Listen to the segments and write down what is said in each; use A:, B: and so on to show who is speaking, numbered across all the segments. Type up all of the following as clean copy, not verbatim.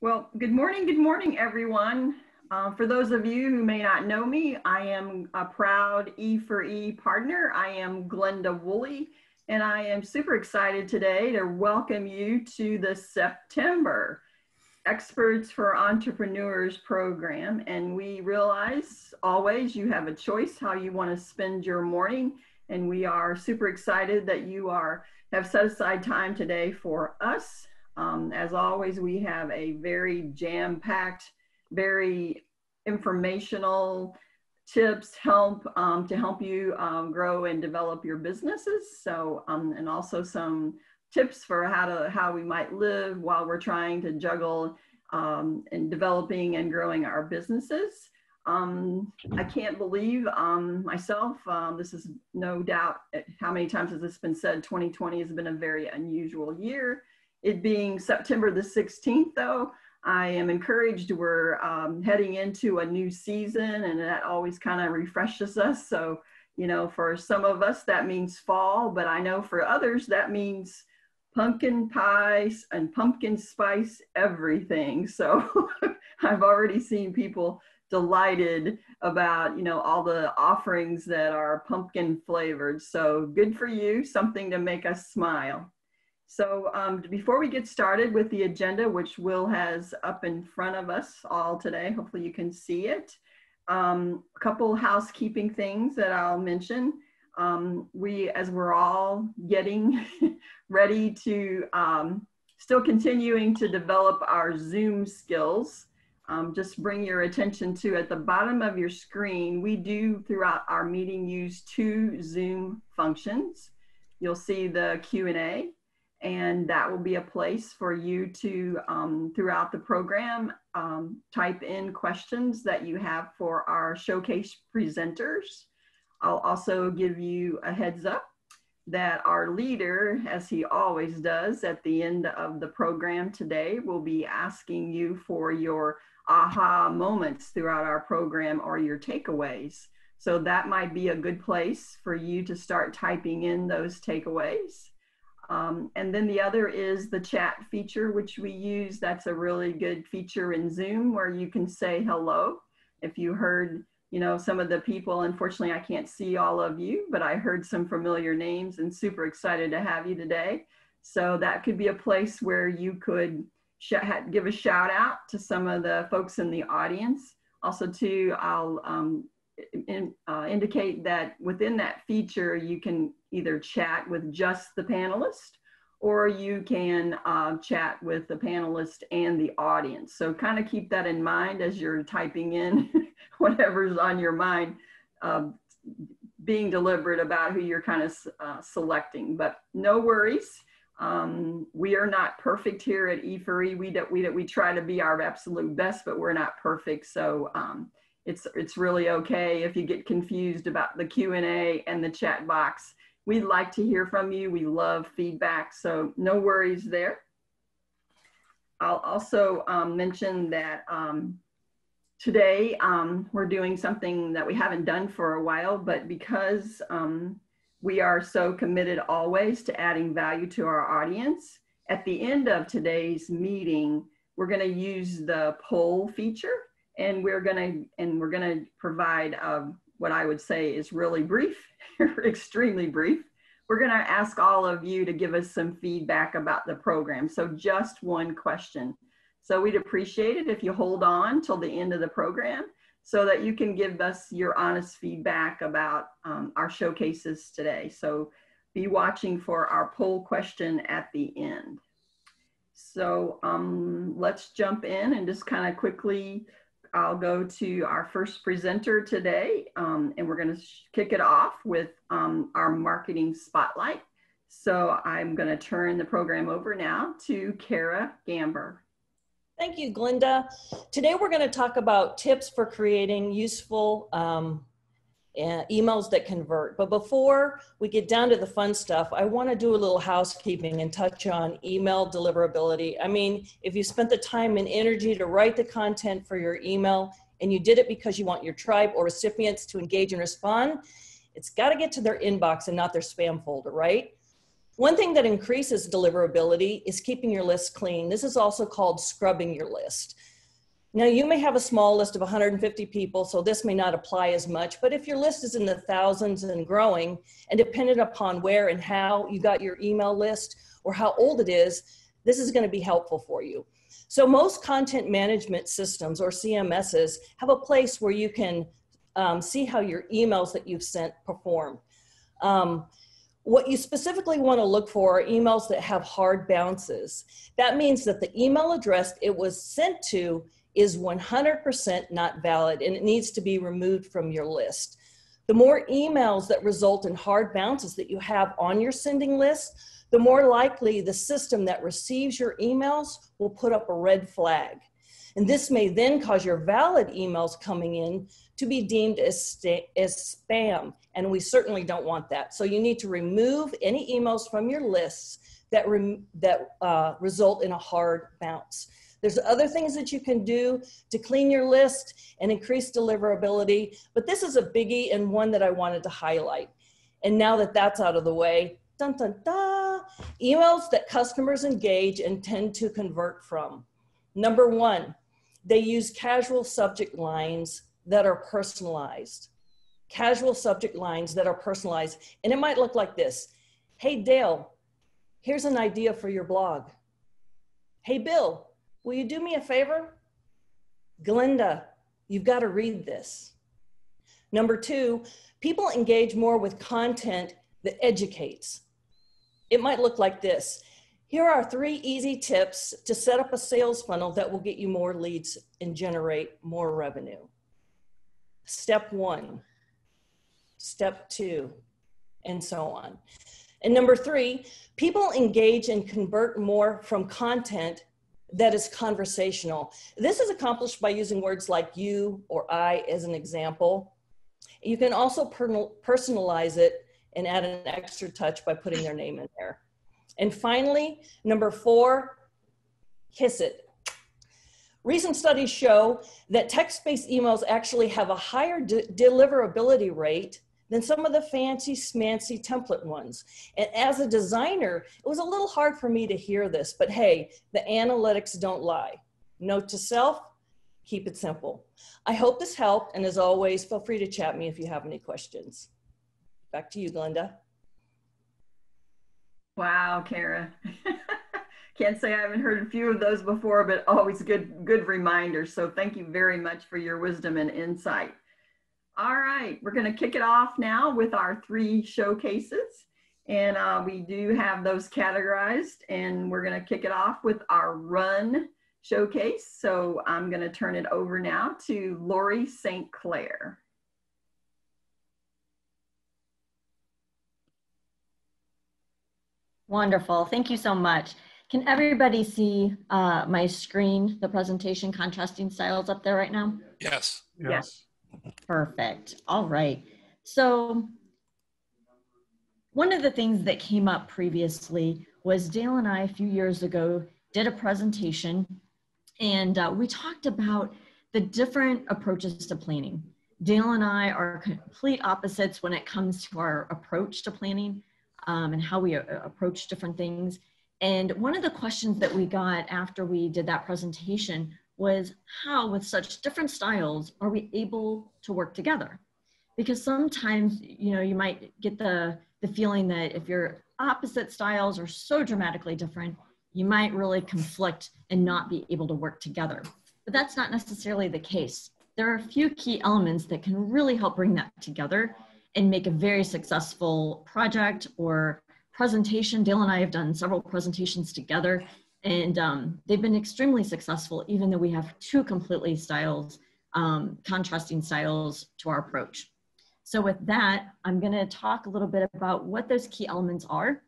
A: Well, good morning, everyone. For those of you who may not know me, I am a proud E4E partner. I am Glenda Woolley, and I am super excited today to welcome you to the September Experts for Entrepreneurs program. And we realize always you have a choice how you want to spend your morning. And we are super excited that you have set aside time today for us. As always, we have a very jam-packed, very informational tips to help you grow and develop your businesses. So, and also some tips for how we might live while we're trying to juggle and developing and growing our businesses. I can't believe myself, this is no doubt, how many times has this been said, 2020 has been a very unusual year. It being September the 16th, though, I am encouraged. We're heading into a new season, and that always kind of refreshes us. So, you know, for some of us, that means fall, but I know for others, that means pumpkin pies and pumpkin spice everything. So I've already seen people delighted about, you know, all the offerings that are pumpkin flavored. So good for you, something to make us smile. So before we get started with the agenda, which Will has up in front of us all today, hopefully you can see it. A couple housekeeping things that I'll mention. As we're all getting ready to still continuing to develop our Zoom skills, just bring your attention to at the bottom of your screen, we do throughout our meeting use two Zoom functions. You'll see the Q&A. And that will be a place for you to, throughout the program, type in questions that you have for our showcase presenters. I'll also give you a heads up that our leader, as he always does at the end of the program today, will be asking you for your aha moments throughout our program or your takeaways. So that might be a good place for you to start typing in those takeaways. And then the other is the chat feature, which we use. That's a really good feature in Zoom where you can say hello. If you heard, you know, some of the people, unfortunately, I can't see all of you, but I heard some familiar names and super excited to have you today. So that could be a place where you could give a shout out to some of the folks in the audience. Also too, I'll indicate that within that feature, you can either chat with just the panelist, or you can chat with the panelist and the audience. So kind of keep that in mind as you're typing in whatever's on your mind, being deliberate about who you're kind of selecting, but no worries. We are not perfect here at E4E. We try to be our absolute best, but we're not perfect. So it's really okay if you get confused about the Q&A and the chat box. We'd like to hear from you. We love feedback, so no worries there. I'll also mention that today we're doing something that we haven't done for a while, but because we are so committed always to adding value to our audience, at the end of today's meeting, we're gonna use the poll feature. And we're gonna provide what I would say is really brief, extremely brief. We're gonna ask all of you to give us some feedback about the program. So just one question. So we'd appreciate it if you hold on till the end of the program so that you can give us your honest feedback about our showcases today. So be watching for our poll question at the end. So let's jump in and just kind of quickly, I'll go to our first presenter today, and we're going to kick it off with our marketing spotlight. So I'm going to turn the program over now to Kara Gamber.
B: Thank you, Glenda. Today we're going to talk about tips for creating useful emails that convert. But before we get down to the fun stuff, I want to do a little housekeeping and touch on email deliverability. I mean, if you spent the time and energy to write the content for your email and you did it because you want your tribe or recipients to engage and respond, it's got to get to their inbox and not their spam folder, right? One thing that increases deliverability is keeping your list clean. This is also called scrubbing your list. Now, you may have a small list of 150 people, so this may not apply as much, but if your list is in the thousands and growing, and dependent upon where and how you got your email list or how old it is, this is going to be helpful for you. So most content management systems or CMSs have a place where you can see how your emails that you've sent perform. What you specifically want to look for are emails that have hard bounces. That means that the email address it was sent to is 100% not valid, and it needs to be removed from your list. The more emails that result in hard bounces that you have on your sending list, the more likely the system that receives your emails will put up a red flag. And this may then cause your valid emails coming in to be deemed as spam, and we certainly don't want that. So you need to remove any emails from your lists that result in a hard bounce. There's other things that you can do to clean your list and increase deliverability, but this is a biggie and one that I wanted to highlight. And now that that's out of the way, dun, dun, dun, emails that customers engage and tend to convert from. Number one, they use casual subject lines that are personalized. Casual subject lines that are personalized. And it might look like this. Hey, Dale, here's an idea for your blog. Hey, Bill, will you do me a favor? Glenda, you've got to read this. Number two, people engage more with content that educates. It might look like this. Here are 3 easy tips to set up a sales funnel that will get you more leads and generate more revenue. Step 1, step 2, and so on. And number 3, people engage and convert more from content that is conversational. This is accomplished by using words like you or I as an example. You can also personalize it and add an extra touch by putting their name in there. And finally, number 4, kiss it. Recent studies show that text-based emails actually have a higher deliverability rate than some of the fancy smancy template ones. And as a designer, it was a little hard for me to hear this, but hey, the analytics don't lie. Note to self, keep it simple. I hope this helped, and as always, feel free to chat me if you have any questions. Back to you, Glenda.
A: Wow, Kara. Can't say I haven't heard a few of those before, but always good reminders. So thank you very much for your wisdom and insight. All right, we're going to kick it off now with our 3 showcases. And we do have those categorized, and we're going to kick it off with our run showcase. So I'm going to turn it over now to Lori St. Clair.
C: Wonderful. Thank you so much. Can everybody see my screen, the presentation contrasting styles up there right now?
D: Yes.
A: Yes.
C: Perfect. All right. So one of the things that came up previously was Dale and I a few years ago did a presentation, and we talked about the different approaches to planning. Dale and I are complete opposites when it comes to our approach to planning and how we approach different things. And one of the questions that we got after we did that presentation was how, with such different styles, are we able to work together? Because sometimes, you know, you might get the feeling that if your opposite styles are so dramatically different, you might really conflict and not be able to work together. But that's not necessarily the case. There are a few key elements that can really help bring that together and make a very successful project or presentation. Dale and I have done several presentations together, and they've been extremely successful, even though we have 2 completely contrasting styles to our approach. So with that, I'm going to talk a little bit about what those key elements are.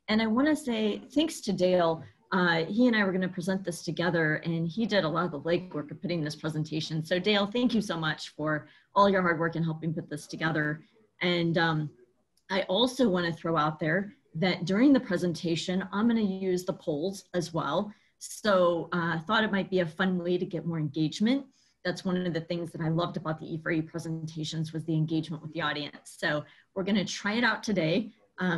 C: And I want to say thanks to Dale. He and I were going to present this together, and he did a lot of the legwork of putting this presentation. So Dale, thank you so much for all your hard work in helping put this together. And I also want to throw out there that during the presentation, I'm going to use the polls as well. So I thought it might be a fun way to get more engagement. That's one of the things that I loved about the E4e presentations was the engagement with the audience. So we're going to try it out today.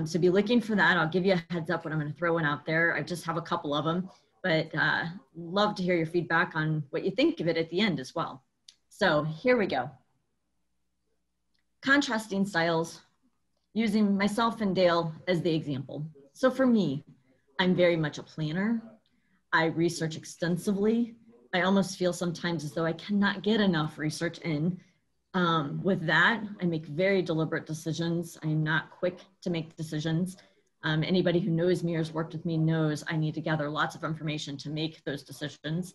C: So be looking for that. I'll give you a heads up when I'm going to throw one out there. I just have a couple of them, but love to hear your feedback on what you think of it at the end as well. So here we go. Contrasting styles, using myself and Dale as the example. So for me, I'm very much a planner. I research extensively. I almost feel sometimes as though I cannot get enough research in. With that, I make very deliberate decisions. I am not quick to make decisions. Anybody who knows me or has worked with me knows I need to gather lots of information to make those decisions.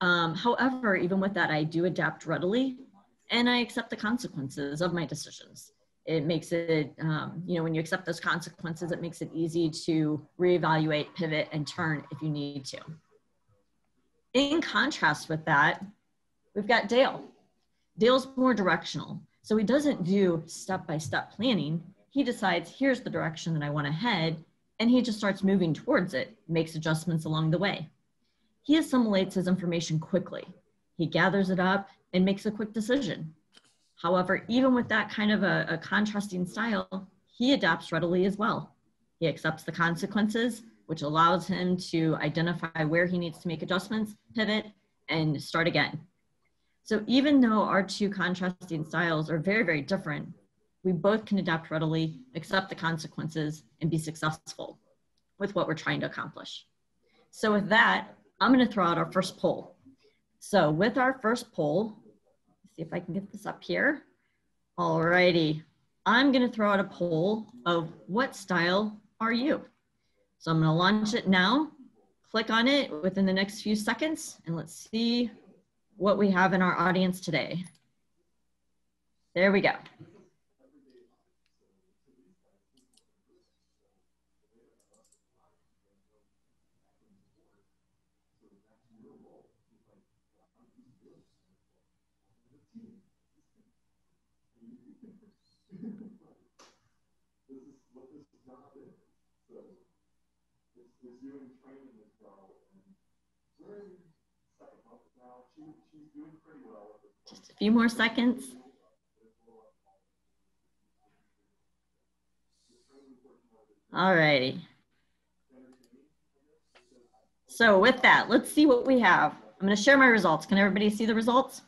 C: However, even with that, I do adapt readily and I accept the consequences of my decisions. It makes it, when you accept those consequences, it makes it easy to reevaluate, pivot, and turn if you need to. In contrast with that, we've got Dale. Dale's more directional. So he doesn't do step-by-step planning. He decides, here's the direction that I want to head, and he just starts moving towards it, makes adjustments along the way. He assimilates his information quickly. He gathers it up and makes a quick decision. However, even with that kind of a contrasting style, he adapts readily as well. He accepts the consequences, which allows him to identify where he needs to make adjustments, pivot, and start again. So even though our two contrasting styles are very, very different, we both can adapt readily, accept the consequences, and be successful with what we're trying to accomplish. So with that, I'm going to throw out our first poll. So with our first poll, let's see if I can get this up here. All righty. I'm going to throw out a poll of what style are you? So I'm going to launch it now. Click on it within the next few seconds, and let's see what we have in our audience today. There we go. Just a few more seconds. All righty. So with that, let's see what we have. I'm going to share my results. Can everybody see the results?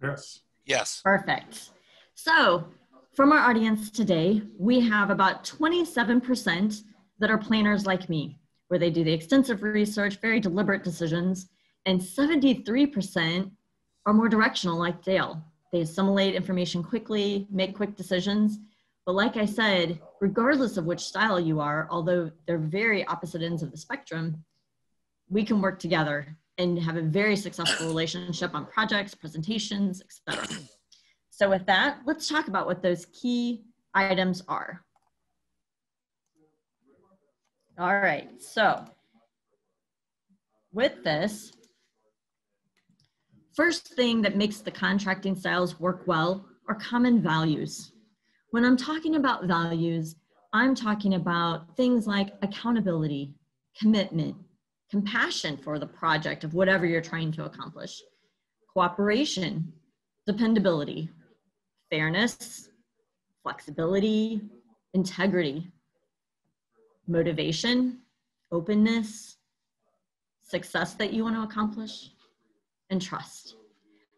D: Yes.
E: Yes.
C: Perfect. So from our audience today, we have about 27% that are planners like me, where they do the extensive research, very deliberate decisions, and 73% are more directional like Dale. They assimilate information quickly, make quick decisions. But like I said, regardless of which style you are, although they're very opposite ends of the spectrum, we can work together and have a very successful relationship on projects, presentations, etc. So with that, let's talk about what those key items are. All right, so with this, first thing that makes the contracting styles work well are common values. When I'm talking about values, I'm talking about things like accountability, commitment, compassion for the project of whatever you're trying to accomplish, cooperation, dependability, fairness, flexibility, integrity, motivation, openness, success that you want to accomplish, and trust.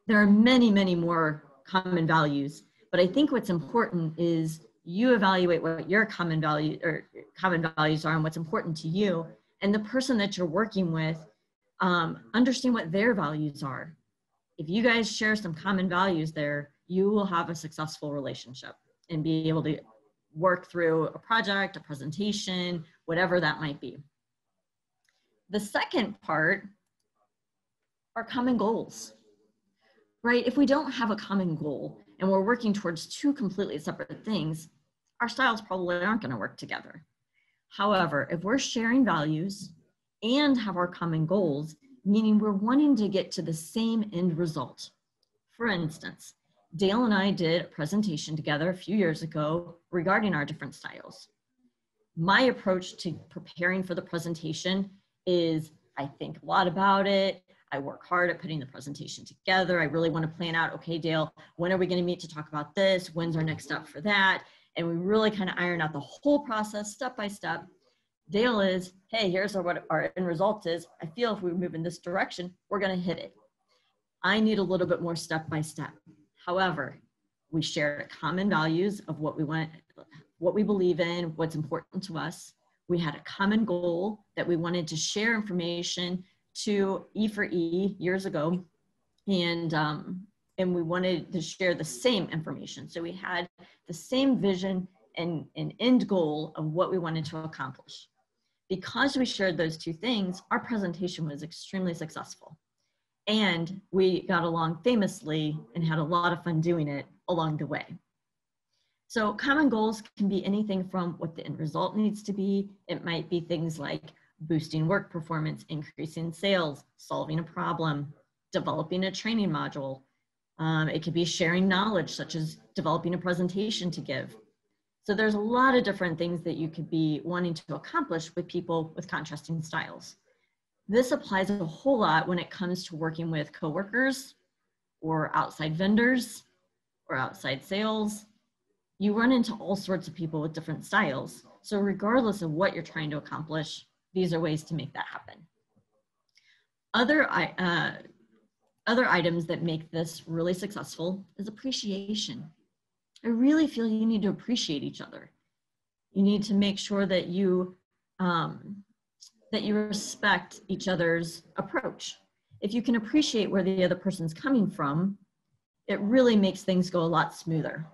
C: There are many, many more common values, but I think what's important is you evaluate what your common values are and what's important to you, and the person that you're working with, understand what their values are. If you guys share some common values there, you will have a successful relationship and be able to work through a project, a presentation, whatever that might be. The second part are common goals, right? If we don't have a common goal and we're working towards two completely separate things, our styles probably aren't going to work together. However, if we're sharing values and have our common goals, meaning we're wanting to get to the same end result. For instance, Dale and I did a presentation together a few years ago regarding our different styles. My approach to preparing for the presentation is I think a lot about it. I work hard at putting the presentation together. I really want to plan out, okay, Dale, when are we going to meet to talk about this? When's our next step for that? and we really kind of iron out the whole process step by step. Dale is, hey, here's what our end result is. I feel if we move in this direction, we're going to hit it. I need a little bit more step by step. However, we share common values of what we want, what we believe in, what's important to us. We had a common goal that we wanted to share information to E4E years ago, and we wanted to share the same information. So we had the same vision and an end goal of what we wanted to accomplish. Because we shared those two things, our presentation was extremely successful. And we got along famously and had a lot of fun doing it along the way. So common goals can be anything from what the end result needs to be. It might be things like boosting work performance, increasing sales, solving a problem, developing a training module. It could be sharing knowledge, such as developing a presentation to give. So there's a lot of different things that you could be wanting to accomplish with people with contrasting styles. This applies a whole lot when it comes to working with coworkers or outside vendors or outside sales. You run into all sorts of people with different styles. So regardless of what you're trying to accomplish, these are ways to make that happen. Other items that make this really successful is appreciation. I really feel you need to appreciate each other. You need to make sure that you respect each other's approach. If you can appreciate where the other person's coming from, it really makes things go a lot smoother.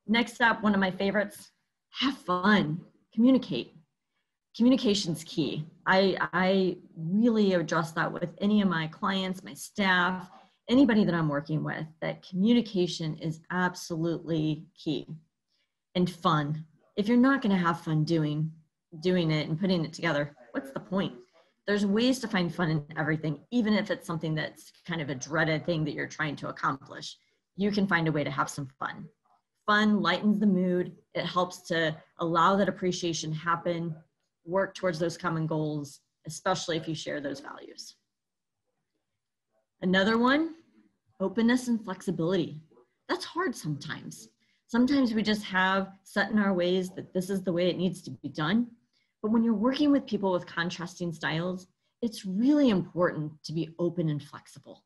C: Next up, one of my favorites, have fun, communicate. Communication's key. I really address that with any of my clients, my staff, anybody that I'm working with, that communication is absolutely key. And fun. If you're not going to have fun doing it and putting it together, what's the point? There's ways to find fun in everything, even if it's something that's kind of a dreaded thing that you're trying to accomplish. You can find a way to have some fun. Fun lightens the mood. It helps to allow that appreciation happen, work towards those common goals, especially if you share those values. Another one, openness and flexibility. That's hard sometimes. Sometimes we just have set in our ways that this is the way it needs to be done. But when you're working with people with contrasting styles, it's really important to be open and flexible.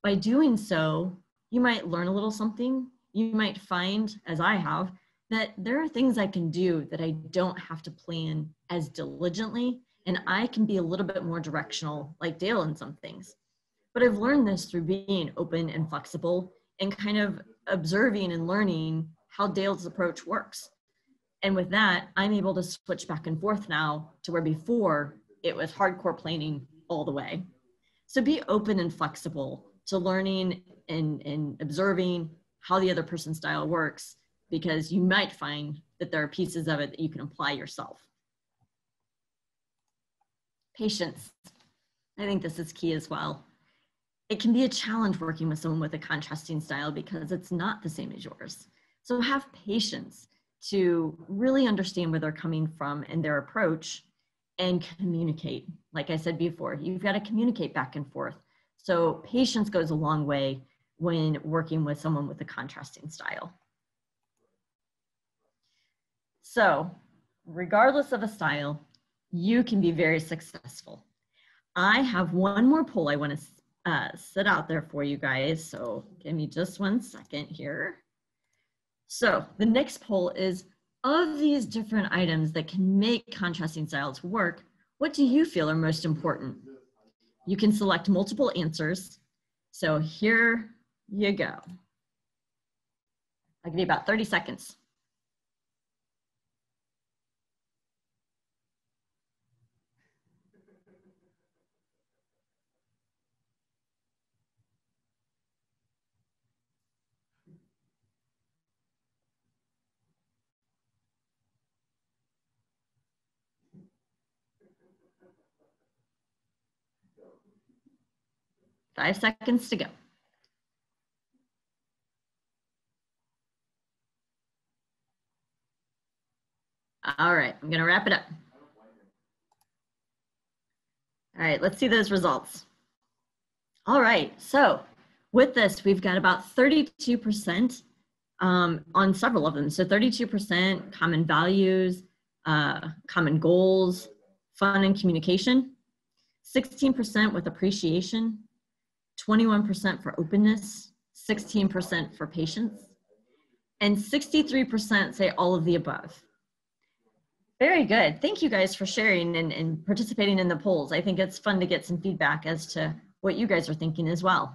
C: By doing so, you might learn a little something. You might find, as I have, that there are things I can do that I don't have to plan as diligently, and I can be a little bit more directional, like Dale in some things. But I've learned this through being open and flexible and kind of observing and learning how Dale's approach works. And with that, I'm able to switch back and forth now to where before it was hardcore planning all the way. So be open and flexible to learning and observing how the other person's style works, because you might find that there are pieces of it that you can apply yourself. Patience. I think this is key as well. It can be a challenge working with someone with a contrasting style because it's not the same as yours. So have patience to really understand where they're coming from and their approach, and communicate. Like I said before, you've got to communicate back and forth. So patience goes a long way when working with someone with a contrasting style. So regardless of a style, you can be very successful. I have one more poll I want to set out there for you guys. So give me just 1 second here. So the next poll is, of these different items that can make contrasting styles work, what do you feel are most important? You can select multiple answers. So here you go. I'll give you about 30 seconds. Five seconds to go. All right, I'm gonna wrap it up. All right, let's see those results. All right, so with this, we've got about 32% on several of them. So 32% common values, common goals, fun and communication, 16% with appreciation, 21% for openness, 16% for patience, and 63% say all of the above. Very good. Thank you guys for sharing and participating in the polls. I think it's fun to get some feedback as to what you guys are thinking as well.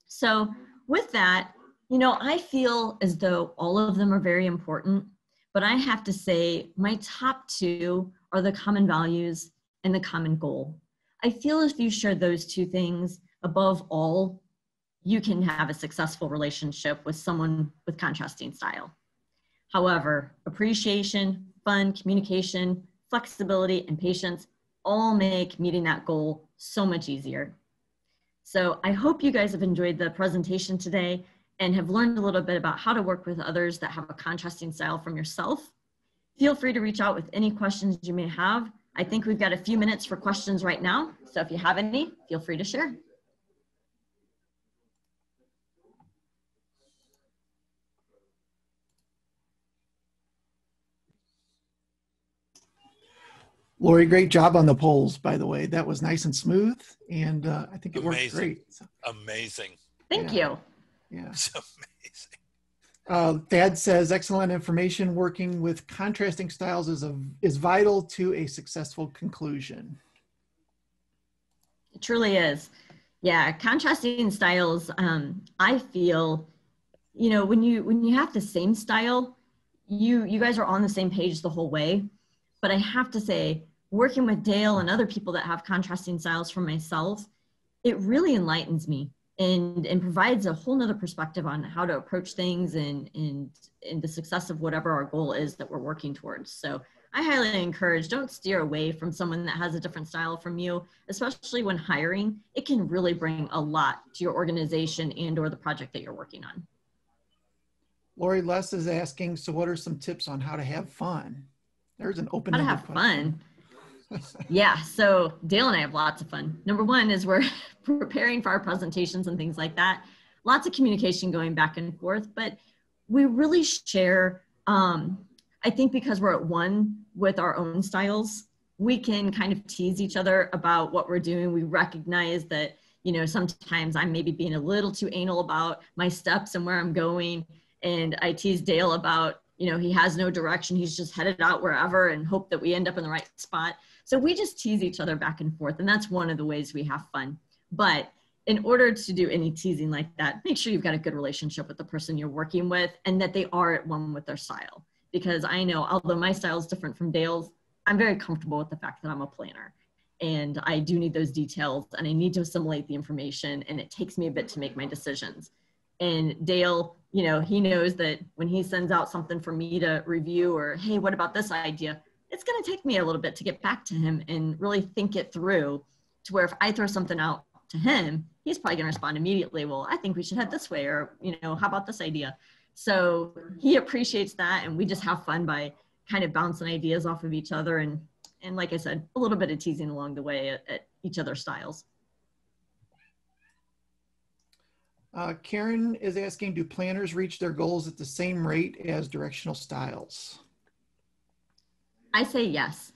C: So with that, you know, I feel as though all of them are very important, but I have to say my top two are the common values and the common goal. I feel if you share those two things above all, you can have a successful relationship with someone with contrasting style. However, appreciation, fun, communication, flexibility, and patience all make meeting that goal so much easier. So I hope you guys have enjoyed the presentation today and have learned a little bit about how to work with others that have a contrasting style from yourself. Feel free to reach out with any questions you may have. I think we've got a few minutes for questions right now. So if you have any, feel free to share.
E: Lori, great job on the polls, by the way. That was nice and smooth, and I think it worked great. So,
F: amazing.
C: Thank you.
E: Yeah.
F: It's amazing.
E: Thad says, excellent information. Working with contrasting styles is vital to a successful conclusion.
C: It truly is. Yeah, contrasting styles, I feel, you know, when you have the same style, you guys are on the same page the whole way. But I have to say, working with Dale and other people that have contrasting styles for myself, it really enlightens me and provides a whole nother perspective on how to approach things and the success of whatever our goal is that we're working towards. So I highly encourage, don't steer away from someone that has a different style from you, especially when hiring. It can really bring a lot to your organization and or the project that you're working on.
E: Lori, Les is asking, so what are some tips on how to have fun? There's an open-ended
C: How to have
E: question.
C: fun. Yeah, so Dale and I have lots of fun. Number one is we're preparing for our presentations and things like that. Lots of communication going back and forth, but we really share, I think because we're at one with our own styles, we can kind of tease each other about what we're doing. We recognize that, you know, sometimes I'm maybe being a little too anal about my steps and where I'm going. And I tease Dale about, you know, he has no direction. He's just headed out wherever and hope that we end up in the right spot. So we just tease each other back and forth. And that's one of the ways we have fun. But in order to do any teasing like that, make sure you've got a good relationship with the person you're working with and that they are at one with their style. Because I know, although my style is different from Dale's, I'm very comfortable with the fact that I'm a planner. And I do need those details and I need to assimilate the information, and it takes me a bit to make my decisions. And Dale, you know, he knows that when he sends out something for me to review or, hey, what about this idea? It's going to take me a little bit to get back to him and really think it through, to where if I throw something out to him, he's probably going to respond immediately. Well, I think we should head this way, or, you know, how about this idea? So he appreciates that. And we just have fun by kind of bouncing ideas off of each other. And like I said, a little bit of teasing along the way at each other's styles.
E: Karen is asking, do planners reach their goals at the same rate as directional styles?
C: I say yes.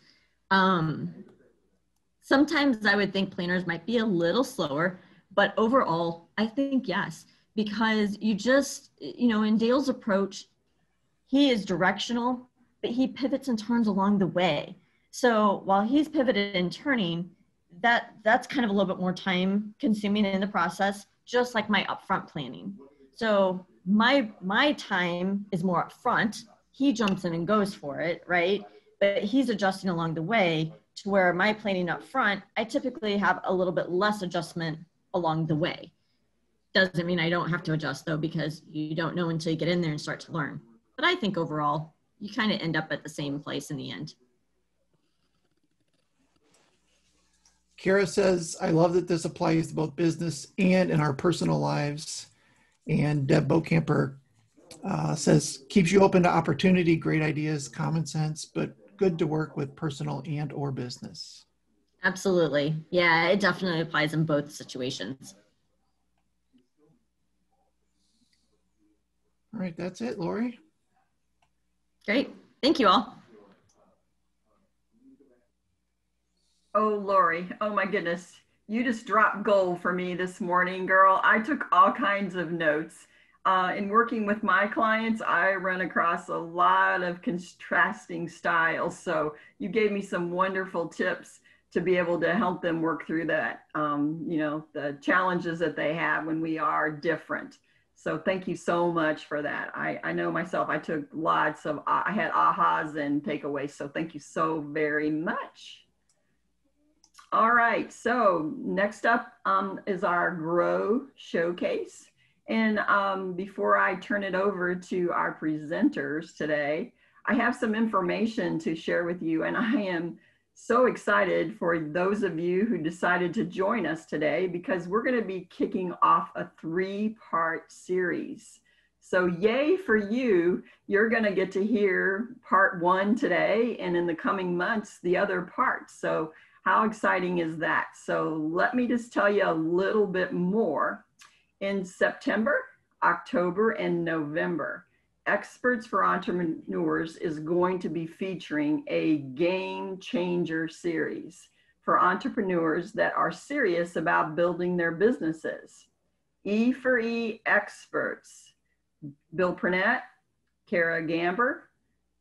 C: Sometimes I would think planners might be a little slower, but overall, I think yes, because you just, you know, in Dale's approach, he is directional, but he pivots and turns along the way. So while he's pivoted and turning, that's kind of a little bit more time consuming in the process, just like my upfront planning. So my time is more upfront. He jumps in and goes for it, right? But he's adjusting along the way, to where my planning up front, I typically have a little bit less adjustment along the way. Doesn't mean I don't have to adjust though, because you don't know until you get in there and start to learn. But I think overall, you kind of end up at the same place in the end.
E: Kara says, I love that this applies to both business and in our personal lives. And Deb Bocamper says, keeps you open to opportunity, great ideas, common sense, but good to work with personal and or business.
C: Absolutely. Yeah, it definitely applies in both situations.
E: All right, that's it, Lori.
C: Great. Thank you all.
A: Oh, Lori, oh my goodness. You just dropped gold for me this morning, girl. I took all kinds of notes. In working with my clients, I run across a lot of contrasting styles. So you gave me some wonderful tips to be able to help them work through that, the challenges that they have when we are different. So thank you so much for that. I know myself, I took lots of, I had ahas and takeaways. So thank you so very much. All right, so next up is our Grow Showcase. And before I turn it over to our presenters today, I have some information to share with you. And I am so excited for those of you who decided to join us today, because we're going to be kicking off a 3-part series. So yay for you, you're going to get to hear part 1 today, and in the coming months, the other parts. So how exciting is that? So let me just tell you a little bit more. In September, October, and November, Experts for Entrepreneurs is going to be featuring a game changer series for entrepreneurs that are serious about building their businesses. E4e experts, Bill Purnett, Kara Gamber,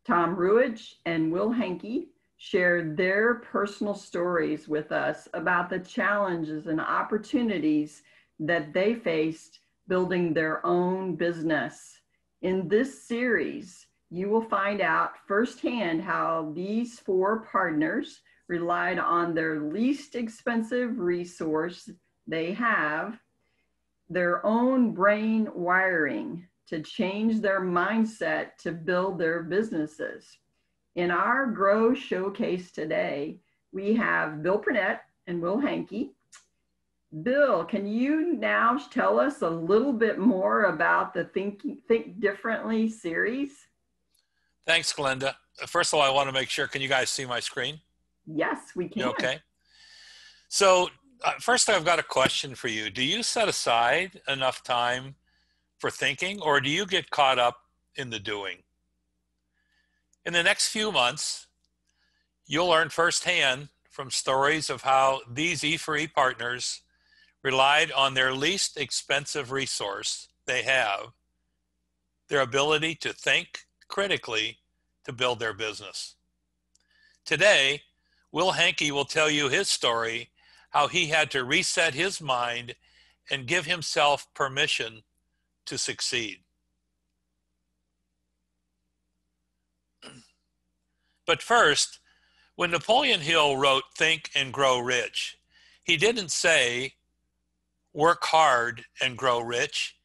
A: Tom Ruich, and Will Hankey shared their personal stories with us about the challenges and opportunities that they faced building their own business. In this series, you will find out firsthand how these 4 partners relied on their least expensive resource they have, their own brain wiring, to change their mindset to build their businesses. In our Grow Showcase today, we have Bill Purnett and Will Hankey. Bill, can you now tell us a little bit more about the Think Differently series?
F: Thanks, Glenda. First of all, I want to make sure, can you guys see my screen?
A: Yes, we can.
F: You okay? So first, I've got a question for you. Do you set aside enough time for thinking, or do you get caught up in the doing? In the next few months, you'll learn firsthand from stories of how these E4E partners relied on their least expensive resource they have, their ability to think critically to build their business. Today, Will Hankey will tell you his story, how he had to reset his mind and give himself permission to succeed. But first, when Napoleon Hill wrote Think and Grow Rich, he didn't say, work hard and grow rich.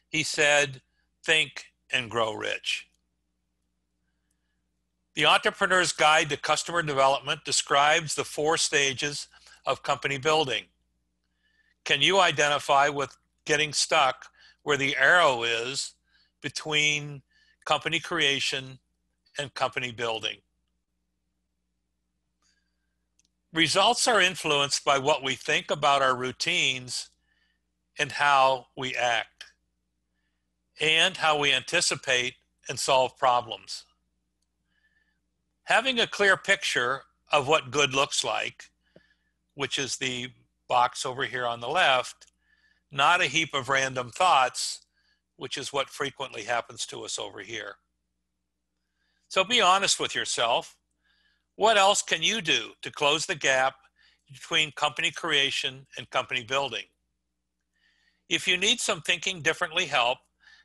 F: He said, think and grow rich. The Entrepreneur's Guide to Customer Development describes the 4 stages of company building. Can you identify with getting stuck where the arrow is between company creation and company building? Results are influenced by what we think about our routines and how we act, and how we anticipate and solve problems. Having a clear picture of what good looks like, which is the box over here on the left, not a heap of random thoughts, which is what frequently happens to us over here. So be honest with yourself. What else can you do to close the gap between company creation and company building? If you need some thinking differently help,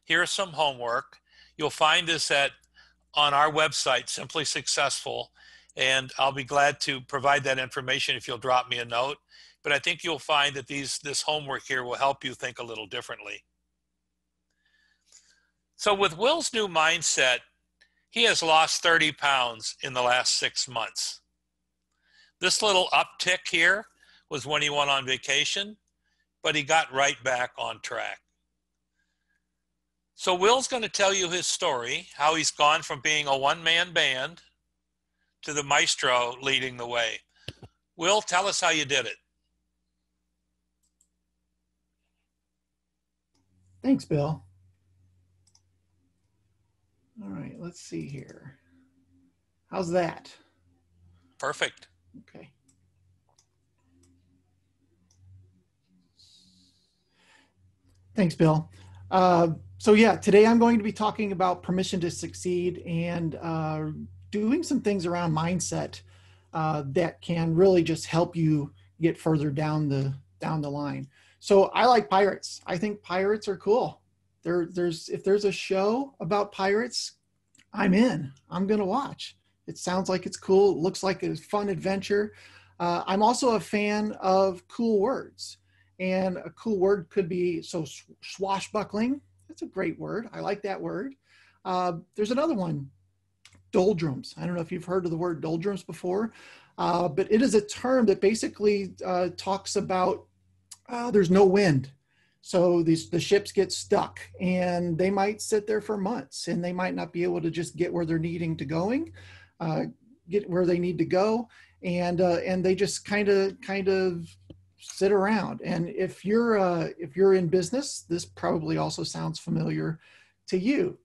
F: here's some homework. You'll find this on our website, Simply Successful, and I'll be glad to provide that information if you'll drop me a note. But I think you'll find that this homework here will help you think a little differently. So with Will's new mindset, he has lost 30 pounds in the last 6 months. This little uptick here was when he went on vacation, but he got right back on track. So Will's going to tell you his story, how he's gone from being a one-man band to the maestro leading the way. Will, tell us how you did it.
E: Thanks, Bill. let's see here. How's that?
F: Perfect.
E: Okay. Thanks, Bill. So yeah, today I'm going to be talking about permission to succeed and doing some things around mindset that can really just help you get further down the line. So I like pirates. I think pirates are cool. If there's a show about pirates, I'm in. I'm gonna watch. It sounds like it's cool. It looks like a fun adventure. I'm also a fan of cool words. And a cool word could be, so swashbuckling. That's a great word. I like that word. There's another one, doldrums. I don't know if you've heard of the word doldrums before, but it is a term that basically talks about there's no wind. So the ships get stuck and they might sit there for months and they might not be able to just get where they're needing to get where they need to go. And they just kind of sit around. And if you're in business, this probably also sounds familiar to you.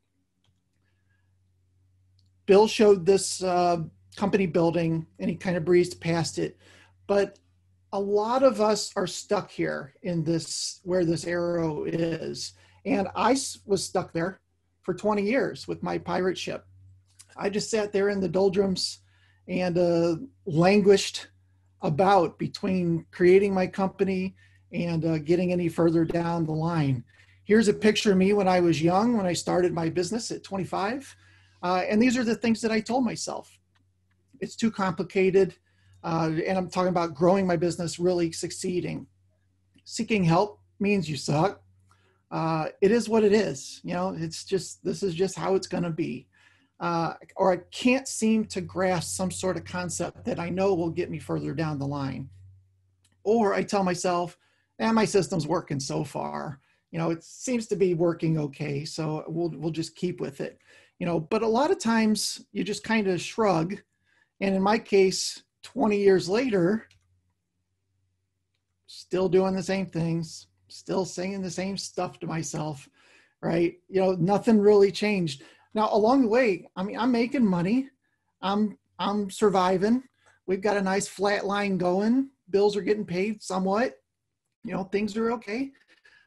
E: Bill showed this company building and he kind of breezed past it, but a lot of us are stuck here in this, where this arrow is. And I was stuck there for 20 years with my pirate ship. I just sat there in the doldrums and languished about between creating my company and getting any further down the line. Here's a picture of me when I was young, when I started my business at 25. And these are the things that I told myself. It's too complicated. And I'm talking about growing my business, really succeeding. Seeking help means you suck. It is what it is. You know, this is just how it's going to be. Or I can't seem to grasp some sort of concept that I know will get me further down the line. Or I tell myself, my system's working so far. You know, it seems to be working okay, so we'll just keep with it. You know, but a lot of times you just kind of shrug. And in my case, 20 years later, still doing the same things, still saying the same stuff to myself, right? You know, nothing really changed. Now, along the way, I mean, I'm making money. I'm surviving. We've got a nice flat line going. Bills are getting paid somewhat. You know, things are okay.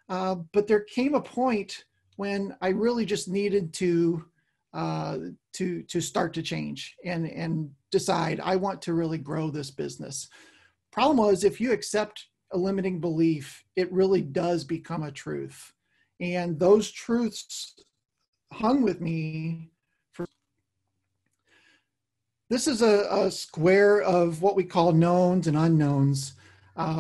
E: But there came a point when I really just needed to start to change and decide I want to really grow this business. Problem was, if you accept a limiting belief, it really does become a truth. And those truths hung with me for. This is a square of what we call knowns and unknowns.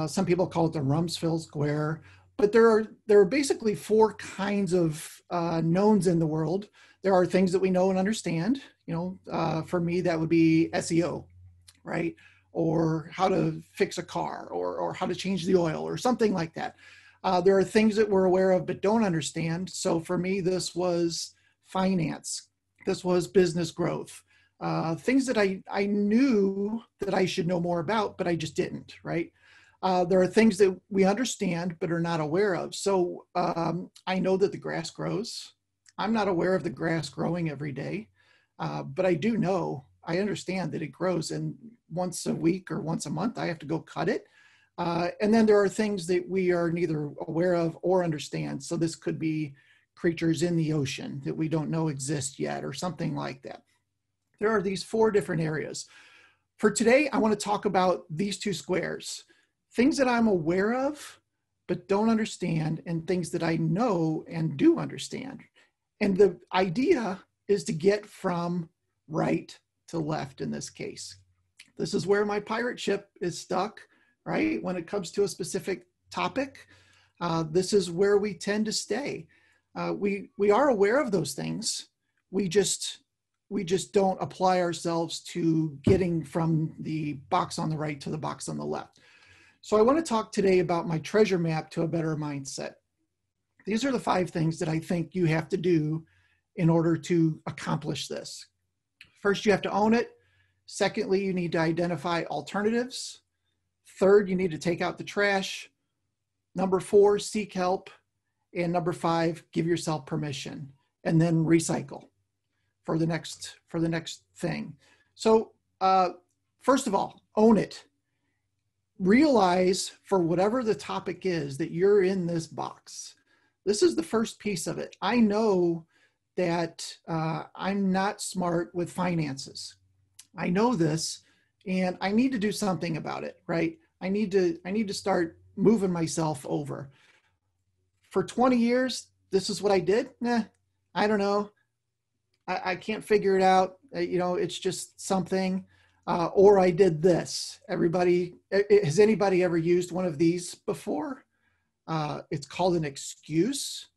E: Some people call it the Rumsfeld square, but there are basically four kinds of knowns in the world. There are things that we know and understand. You know, for me, that would be SEO, right? Or how to fix a car, or how to change the oil, or something like that. There are things that we're aware of but don't understand. So for me, this was finance. This was business growth. Things that I knew that I should know more about, but I just didn't, right? There are things that we understand but are not aware of. So I know that the grass grows. I'm not aware of the grass growing every day, but I do know, I understand that it grows, and once a week or once a month, I have to go cut it. And then there are things that we are neither aware of or understand. So this could be creatures in the ocean that we don't know exist yet, or something like that. There are these four different areas. For today, I want to talk about these two squares, things that I'm aware of but don't understand, and things that I know and do understand. And the idea is to get from right to left in this case. This is where my pirate ship is stuck, right? When it comes to a specific topic, this is where we tend to stay. We are aware of those things. We just don't apply ourselves to getting from the box on the right to the box on the left. So I want to talk today about my treasure map to a better mindset. These are the 5 things that I think you have to do in order to accomplish this. First, you have to own it. Secondly, you need to identify alternatives. Third, you need to take out the trash. Number 4, seek help. And number 5, give yourself permission, and then recycle. for the next thing. So first of all, own it. Realize for whatever the topic is that you're in this box. This is the first piece of it. I know that I'm not smart with finances. I know this, and I need to do something about it, right? I need to start moving myself over. For 20 years, this is what I did. I don't know. I can't figure it out. It's just something. Or I did this. Has anybody ever used one of these before? It's called an excuse.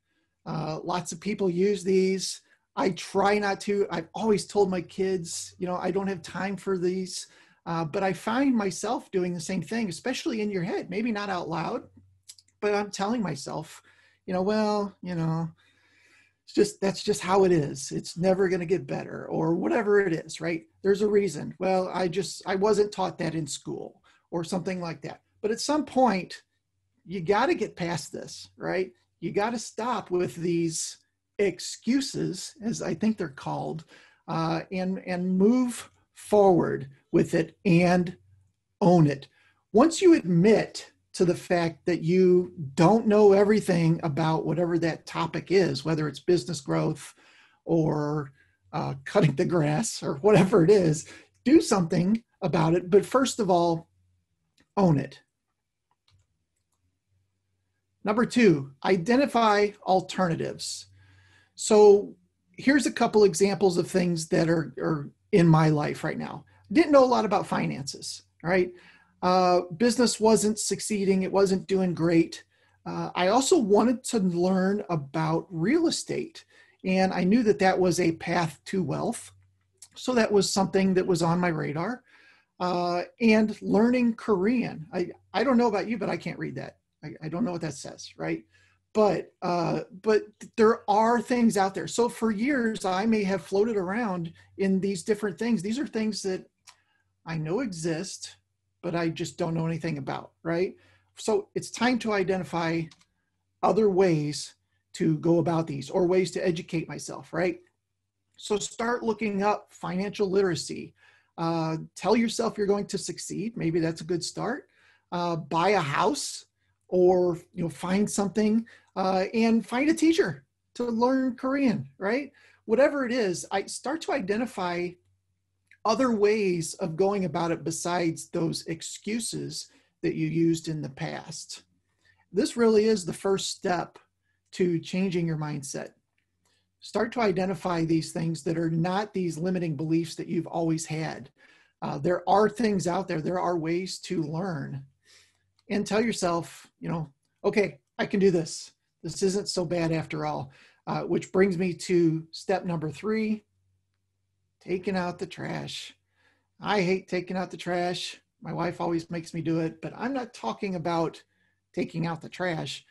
E: Lots of people use these. I try not to. I've always told my kids, I don't have time for these. But I find myself doing the same thing, especially in your head, maybe not out loud, but I'm telling myself, that's just how it is. It's never going to get better, or whatever it is, right? There's a reason. Well, I wasn't taught that in school, or something like that. But at some point, you got to get past this, right? You got to stop with these excuses, as I think they're called, and move forward with it and own it. Once you admit to the fact that you don't know everything about whatever that topic is, whether it's business growth or cutting the grass or whatever it is, do something about it. But first of all, own it. Number 2, identify alternatives. So here's a couple examples of things that are in my life right now. Didn't know a lot about finances, right? Business wasn't succeeding. It wasn't doing great. I also wanted to learn about real estate, and I knew that was a path to wealth. So that was something that was on my radar. And learning Korean. I don't know about you, but I can't read that. I don't know what that says, right? But there are things out there. So for years, I may have floated around in these different things. These are things that I know exist, but I just don't know anything about, right? So it's time to identify other ways to go about these, or ways to educate myself, right? So start looking up financial literacy. Tell yourself you're going to succeed. Maybe that's a good start. Buy a house, or find something, and find a teacher to learn Korean, right? Whatever it is, I start to identify other ways of going about it besides those excuses that you used in the past. This really is the first step to changing your mindset. Start to identify these things that are not these limiting beliefs that you've always had. There are things out there. There are ways to learn. And tell yourself, okay, I can do this. This isn't so bad after all. Which brings me to step number 3, taking out the trash. I hate taking out the trash. My wife always makes me do it, but I'm not talking about taking out the trash.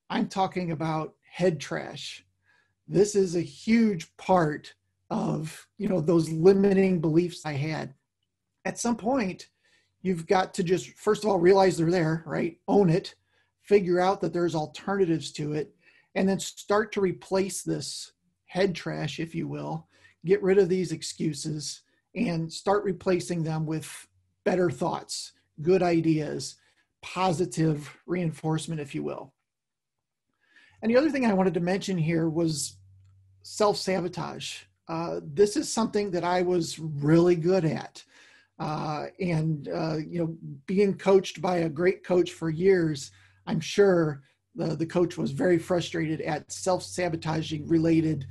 E: I'm talking about head trash. This is a huge part of, those limiting beliefs I had. At some point, you've got to just, first of all, realize they're there, right? Own it, figure out that there's alternatives to it, and then start to replace this head trash, if you will. Get rid of these excuses and start replacing them with better thoughts, good ideas, positive reinforcement, if you will. And the other thing I wanted to mention here was self-sabotage. This is something that I was really good at. Being coached by a great coach for years, I'm sure the coach was very frustrated at self-sabotaging related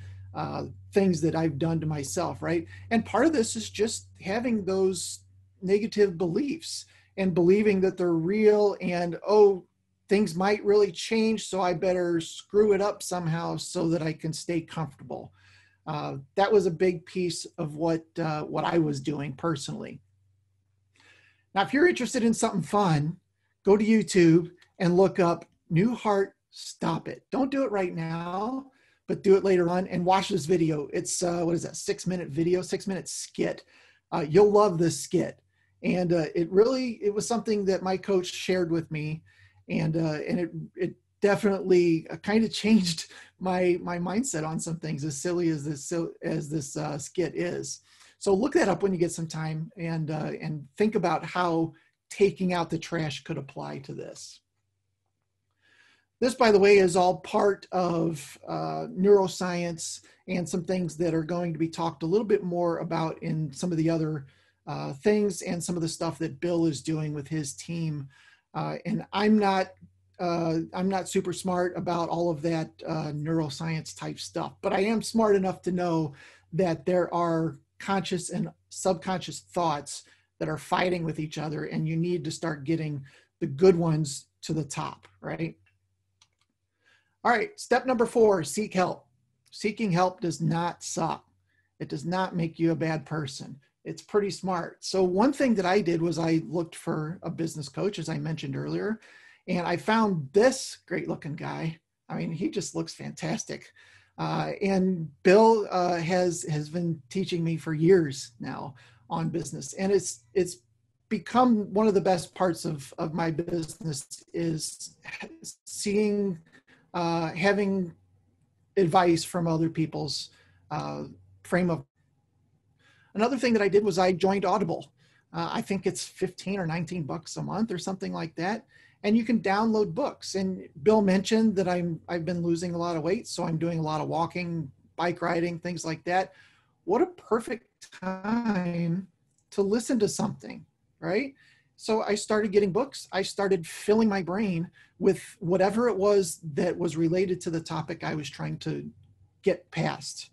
E: things that I've done to myself, right? And part of this is just having those negative beliefs and believing that they're real and, things might really change, so I better screw it up somehow so that I can stay comfortable. That was a big piece of what I was doing personally. Now, if you're interested in something fun, go to YouTube and look up New Heart, Stop It. Don't do it right now, but do it later on and watch this video. It's, 6-minute video, 6-minute skit. You'll love this skit. And it was something that my coach shared with me. And it definitely kind of changed my mindset on some things, as silly as this skit is. So look that up when you get some time, and think about how taking out the trash could apply to this. This, by the way, is all part of neuroscience and some things that are going to be talked a little bit more about in some of the other things and some of the stuff that Bill is doing with his team. And I'm not super smart about all of that neuroscience type stuff, but I am smart enough to know that there are conscious and subconscious thoughts that are fighting with each other, and you need to start getting the good ones to the top, right? All right, step number 4, seek help. Seeking help does not suck. It does not make you a bad person. It's pretty smart. So one thing that I did was I looked for a business coach, as I mentioned earlier, and I found this great looking guy. I mean, he just looks fantastic. And Bill has been teaching me for years now on business. And it's become one of the best parts of my business is seeing, having advice from other people's frame of. Another thing that I did was I joined Audible. I think it's 15 or 19 bucks a month or something like that. And you can download books. And Bill mentioned that I've been losing a lot of weight, so I'm doing a lot of walking, bike riding, things like that. What a perfect time to listen to something, right? So I started getting books. I started filling my brain with whatever it was that was related to the topic I was trying to get past.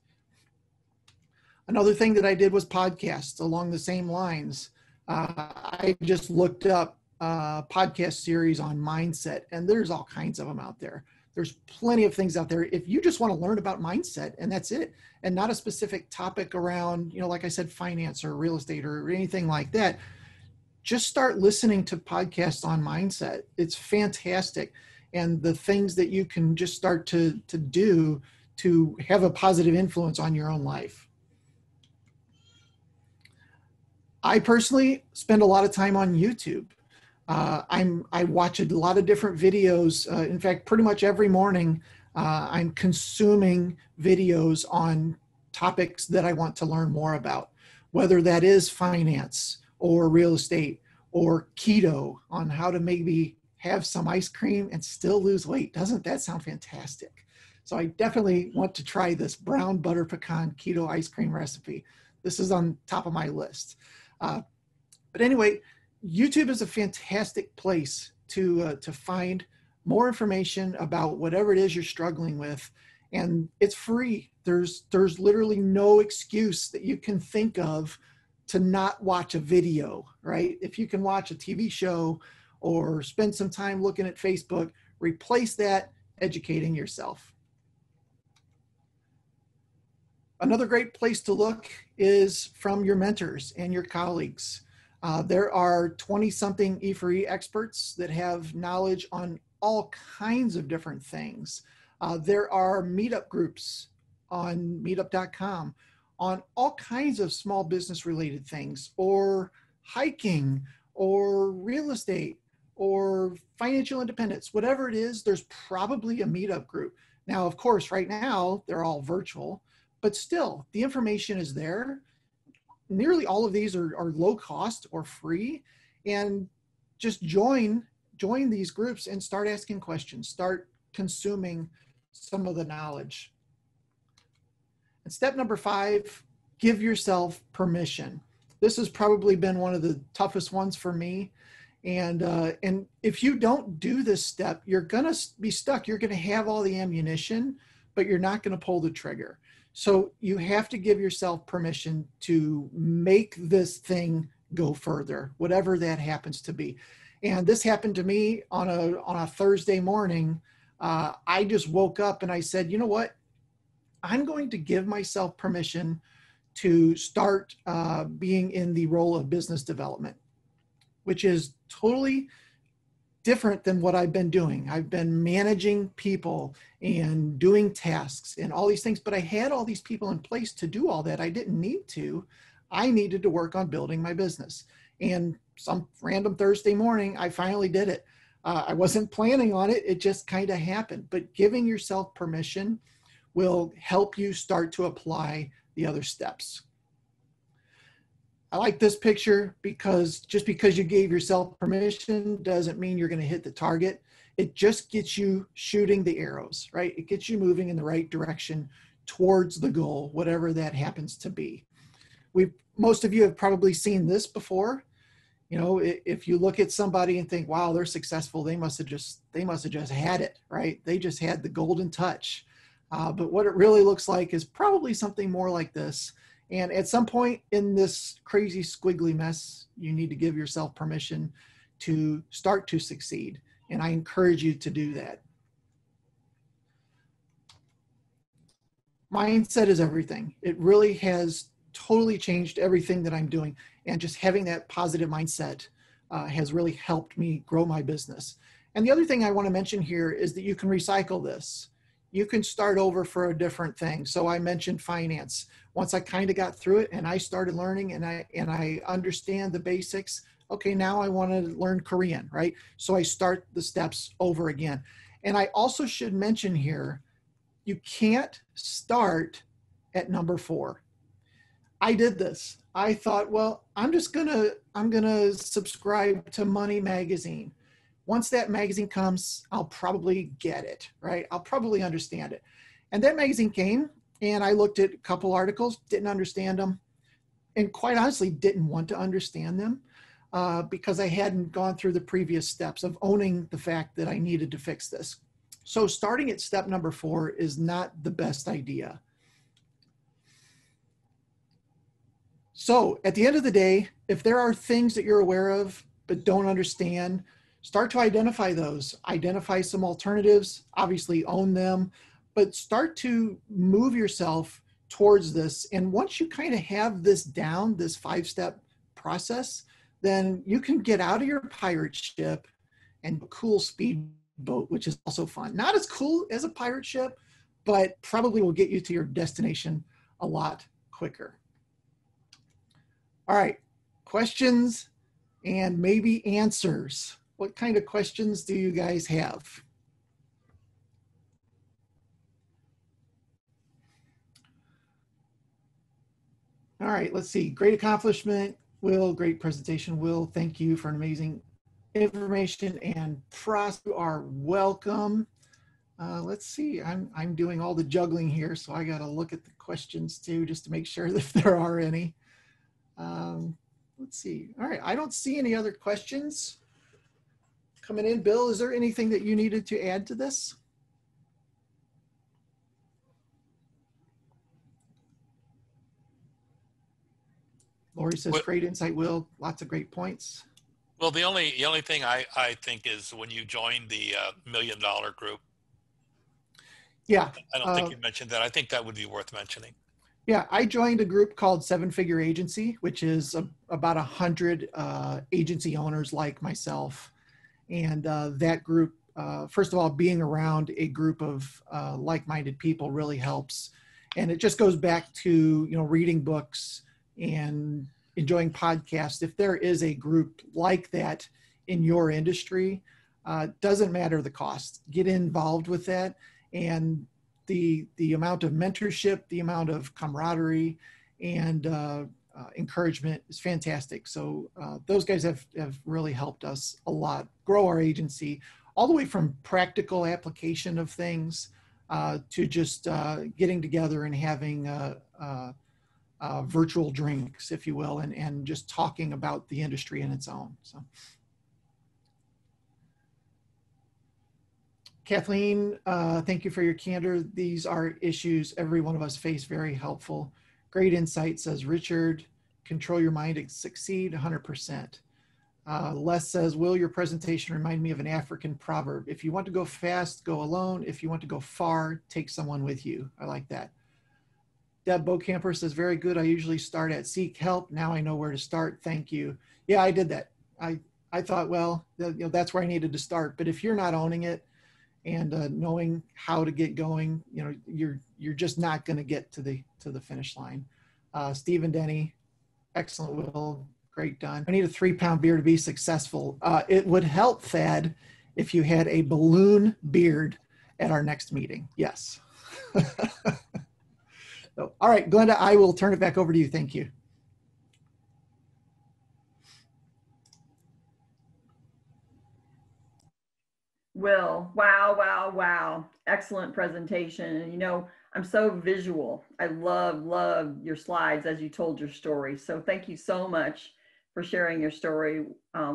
E: Another thing that I did was podcasts along the same lines. I just looked up podcast series on mindset, and there's all kinds of them out there. There's plenty of things out there. If you just want to learn about mindset and that's it, and not a specific topic around, like I said, finance or real estate or anything like that, just start listening to podcasts on mindset. It's fantastic. And the things that you can just start to do to have a positive influence on your own life. I personally spend a lot of time on YouTube. I watch a lot of different videos. In fact, pretty much every morning, I'm consuming videos on topics that I want to learn more about, whether that is finance or real estate or keto, on how to maybe have some ice cream and still lose weight. Doesn't that sound fantastic? So I definitely want to try this brown butter pecan keto ice cream recipe. This is on top of my list. But anyway, YouTube is a fantastic place to find more information about whatever it is you're struggling with, and it's free. There's literally no excuse that you can think of to not watch a video, right? If you can watch a TV show or spend some time looking at Facebook, replace that educating yourself. Another great place to look is from your mentors and your colleagues. There are 20-something e4e experts that have knowledge on all kinds of different things. There are meetup groups on meetup.com on all kinds of small business related things, or hiking, or real estate, or financial independence. Whatever it is, there's probably a meetup group. Now, of course, right now, they're all virtual, but still, the information is there. Nearly all of these are low cost or free, and just join these groups and start asking questions, start consuming some of the knowledge. And step number 5, give yourself permission. This has probably been one of the toughest ones for me. And if you don't do this step, you're gonna be stuck. You're gonna have all the ammunition, but you're not gonna pull the trigger. So you have to give yourself permission to make this thing go further, whatever that happens to be. And this happened to me on a Thursday morning. I just woke up and I said, you know what? I'm going to give myself permission to start being in the role of business development, which is totally different than what I've been doing. I've been managing people and doing tasks and all these things, but I had all these people in place to do all that. I didn't need to. I needed to work on building my business. And some random Thursday morning, I finally did it. I wasn't planning on it. It just kind of happened. But giving yourself permission will help you start to apply the other steps. I like this picture because just because you gave yourself permission doesn't mean you're going to hit the target. It just gets you shooting the arrows, right? It gets you moving in the right direction towards the goal, whatever that happens to be. Most of you have probably seen this before. You know, if you look at somebody and think, wow, they're successful, they must have just had it, right? They just had the golden touch. But what it really looks like is probably something more like this. And at some point in this crazy squiggly mess, you need to give yourself permission to start to succeed. And I encourage you to do that. Mindset is everything. It really has totally changed everything that I'm doing. And just having that positive mindset has really helped me grow my business. And the other thing I want to mention here is that you can recycle this. You can start over for a different thing. So I mentioned finance. Once I kind of got through it and I started learning and I understand the basics, okay, now I want to learn Korean, right? So I start the steps over again. And I also should mention here, you can't start at number 4. I did this. I thought, well, I'm gonna subscribe to Money Magazine. Once that magazine comes, I'll probably get it, right? I'll probably understand it. And that magazine came and I looked at a couple articles, didn't understand them, and quite honestly didn't want to understand them because I hadn't gone through the previous steps of owning the fact that I needed to fix this. So starting at step number 4 is not the best idea. So at the end of the day, if there are things that you're aware of but don't understand, start to identify those. Identify some alternatives, obviously own them, but start to move yourself towards this. And once you kind of have this down, this 5-step process, then you can get out of your pirate ship and cool speedboat, which is also fun. Not as cool as a pirate ship, but probably will get you to your destination a lot quicker. All right, questions and maybe answers. What kind of questions do you guys have? All right, let's see. Great accomplishment, Will. Great presentation, Will. Thank you for an amazing information. And Frost, you are welcome. Let's see. I'm doing all the juggling here, so I got to look at the questions too, just to make sure that if there are any. Let's see. All right, I don't see any other questions coming in. Bill, is there anything that you needed to add to this? Lori says, great insight, Will. Lots of great points.
F: Well, the only thing I think is when you joined the $1 Million Group.
E: Yeah.
F: I don't think you mentioned that. I think that would be worth mentioning.
E: Yeah, I joined a group called 7-Figure Agency, which is about 100 agency owners like myself. And that group, first of all, being around a group of like-minded people really helps. And it just goes back to, reading books and enjoying podcasts. If there is a group like that in your industry, doesn't matter the cost. Get involved with that. And the amount of mentorship, the amount of camaraderie and encouragement is fantastic. So those guys have really helped us a lot grow our agency, all the way from practical application of things to just getting together and having virtual drinks, if you will, and just talking about the industry in its own. So. Kathleen, thank you for your candor. These are issues every one of us face. Very helpful. Great insight, says Richard. Control your mind to succeed, 100%. Les says, Will, your presentation remind me of an African proverb. If you want to go fast, go alone. If you want to go far, take someone with you. I like that. Deb Bocamper says, very good. I usually start at seek help. Now I know where to start. Thank you. Yeah, I did that. I thought, well, that's where I needed to start. But if you're not owning it, and knowing how to get going, you're just not going to get to the finish line. Stephen Denny, excellent, Will, great done. I need a 3-pound beer to be successful. It would help, Thad, if you had a balloon beard at our next meeting. Yes. So, all right, Glenda, I will turn it back over to you. Thank you.
A: Will, wow, wow, wow. Excellent presentation. And you know, I'm so visual. I love your slides as you told your story. So thank you so much for sharing your story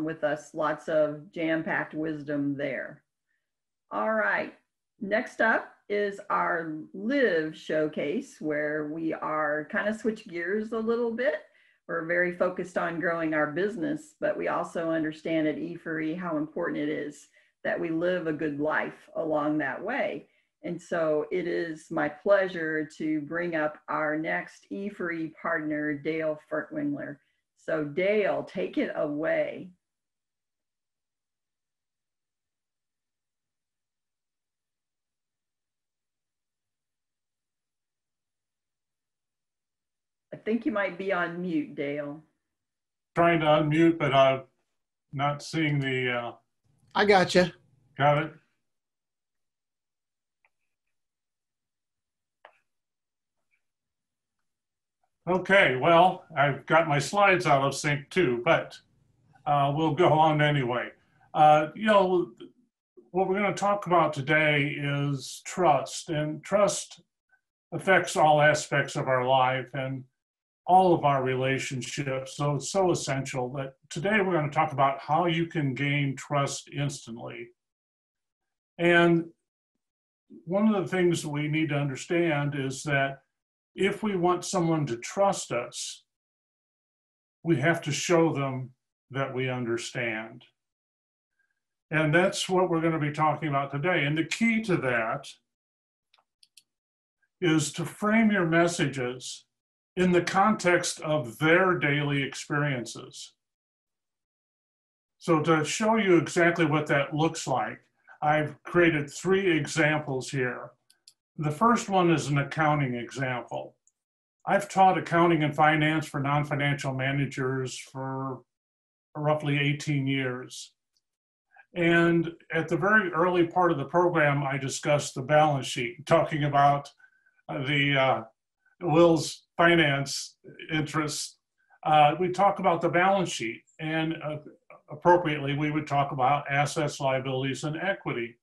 A: with us. Lots of jam-packed wisdom there. All right, next up is our Live showcase, where we are kind of switch gears a little bit. We're very focused on growing our business, but we also understand at E4E how important it is that we live a good life along that way. And so it is my pleasure to bring up our next E4E partner, Dale Furtwängler. So Dale, take it away. I think you might be on mute, Dale.
D: Trying to unmute, but I'm not seeing the.
E: I gotcha.
D: Got it. Okay, well, I've got my slides out of sync too, but we'll go on anyway. You know, what we're going to talk about today is trust, and trust affects all aspects of our life and all of our relationships. So it's so essential that today we're going to talk about how you can gain trust instantly. And one of the things that we need to understand is that if we want someone to trust us, we have to show them that we understand. And that's what we're going to be talking about today. And the key to that is to frame your messages in the context of their daily experiences. So to show you exactly what that looks like, I've created 3 examples here. The first one is an accounting example. I've taught accounting and finance for non-financial managers for roughly 18 years. And at the very early part of the program, I discussed the balance sheet, talking about Will's finance interests. We talk about the balance sheet, and appropriately, we would talk about assets, liabilities, and equity.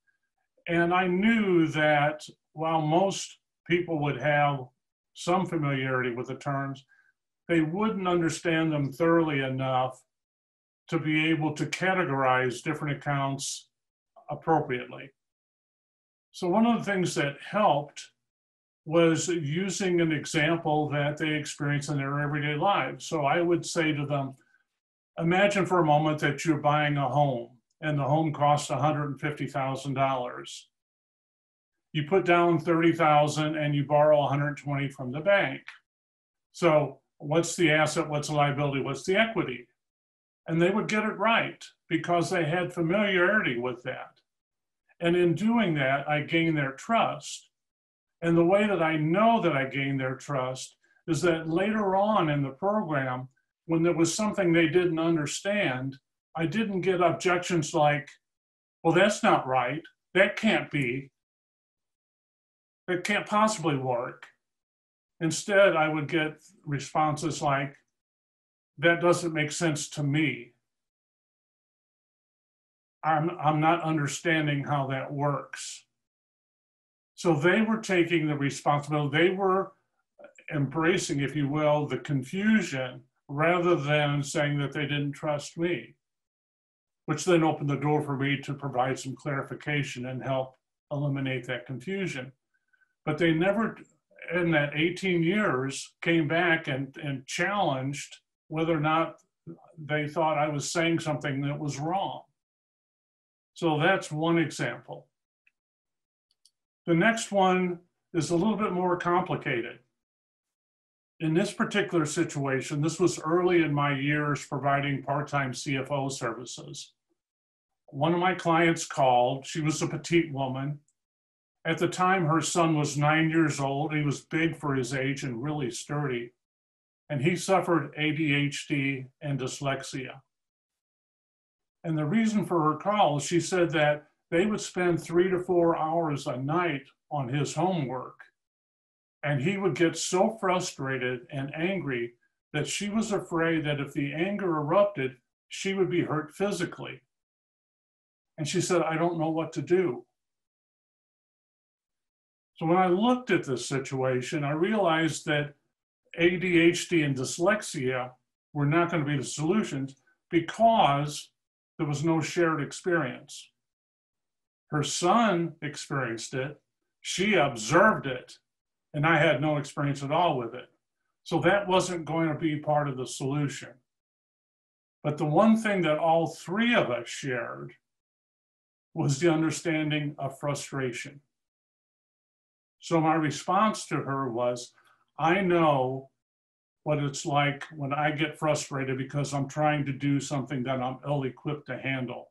D: And I knew that while most people would have some familiarity with the terms, they wouldn't understand them thoroughly enough to be able to categorize different accounts appropriately. So one of the things that helped was using an example that they experience in their everyday lives. So I would say to them, imagine for a moment that you're buying a home and the home costs $150,000. You put down $30,000 and you borrow $120 from the bank. So what's the asset, what's the liability, what's the equity? And they would get it right because they had familiarity with that. And in doing that, I gained their trust. And the way that I know that I gained their trust is that later on in the program, when there was something they didn't understand, I didn't get objections like, well, that's not right. That can't be. It can't possibly work. Instead, I would get responses like, that doesn't make sense to me. I'm not understanding how that works. So they were taking the responsibility. They were embracing, if you will, the confusion rather than saying that they didn't trust me, which then opened the door for me to provide some clarification and help eliminate that confusion. But they never, in that 18 years, came back and challenged whether or not they thought I was saying something that was wrong. So that's one example. The next one is a little bit more complicated. In this particular situation, this was early in my years providing part-time CFO services. One of my clients called. She was a petite woman. At the time, her son was 9 years old. He was big for his age and really sturdy. And he suffered ADHD and dyslexia. And the reason for her call, she said that they would spend 3 to 4 hours a night on his homework. And he would get so frustrated and angry that she was afraid that if the anger erupted, she would be hurt physically. And she said, I don't know what to do. So when I looked at this situation, I realized that ADHD and dyslexia were not going to be the solutions because there was no shared experience. Her son experienced it, she observed it, and I had no experience at all with it. So that wasn't going to be part of the solution. But the one thing that all three of us shared was the understanding of frustration. So my response to her was, I know what it's like when I get frustrated because I'm trying to do something that I'm ill-equipped to handle.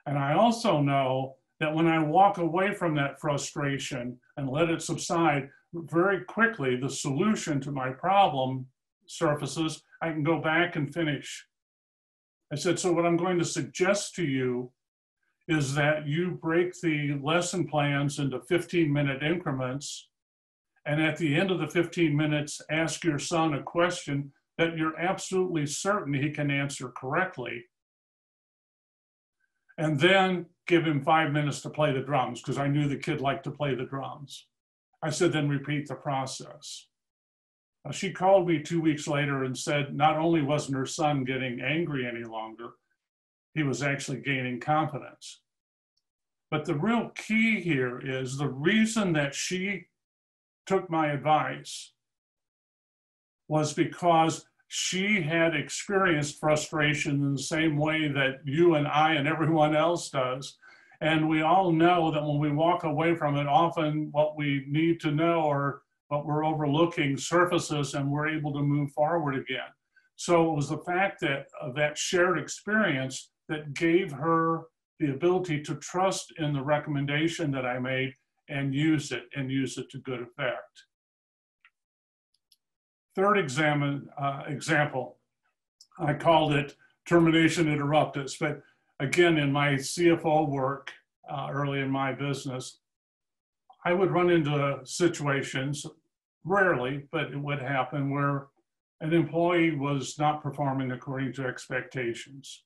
D: And I also know that when I walk away from that frustration and let it subside, very quickly the solution to my problem surfaces. I can go back and finish. I said, so what I'm going to suggest to you is that you break the lesson plans into 15-minute increments. And at the end of the 15 minutes, ask your son a question that you're absolutely certain he can answer correctly. And then give him 5 minutes to play the drums, because I knew the kid liked to play the drums. I said, then repeat the process. Now, she called me 2 weeks later and said not only wasn't her son getting angry any longer, he was actually gaining confidence. But the real key here is the reason that she took my advice was because she had experienced frustration in the same way that you and I and everyone else does. And we all know that when we walk away from it, often what we need to know or what we're overlooking surfaces and we're able to move forward again. So it was the fact that of that shared experience that gave her the ability to trust in the recommendation that I made and use it to good effect. Third example, I called it termination interruptus, but again, in my CFO work early in my business, I would run into situations, rarely, but it would happen, where an employee was not performing according to expectations.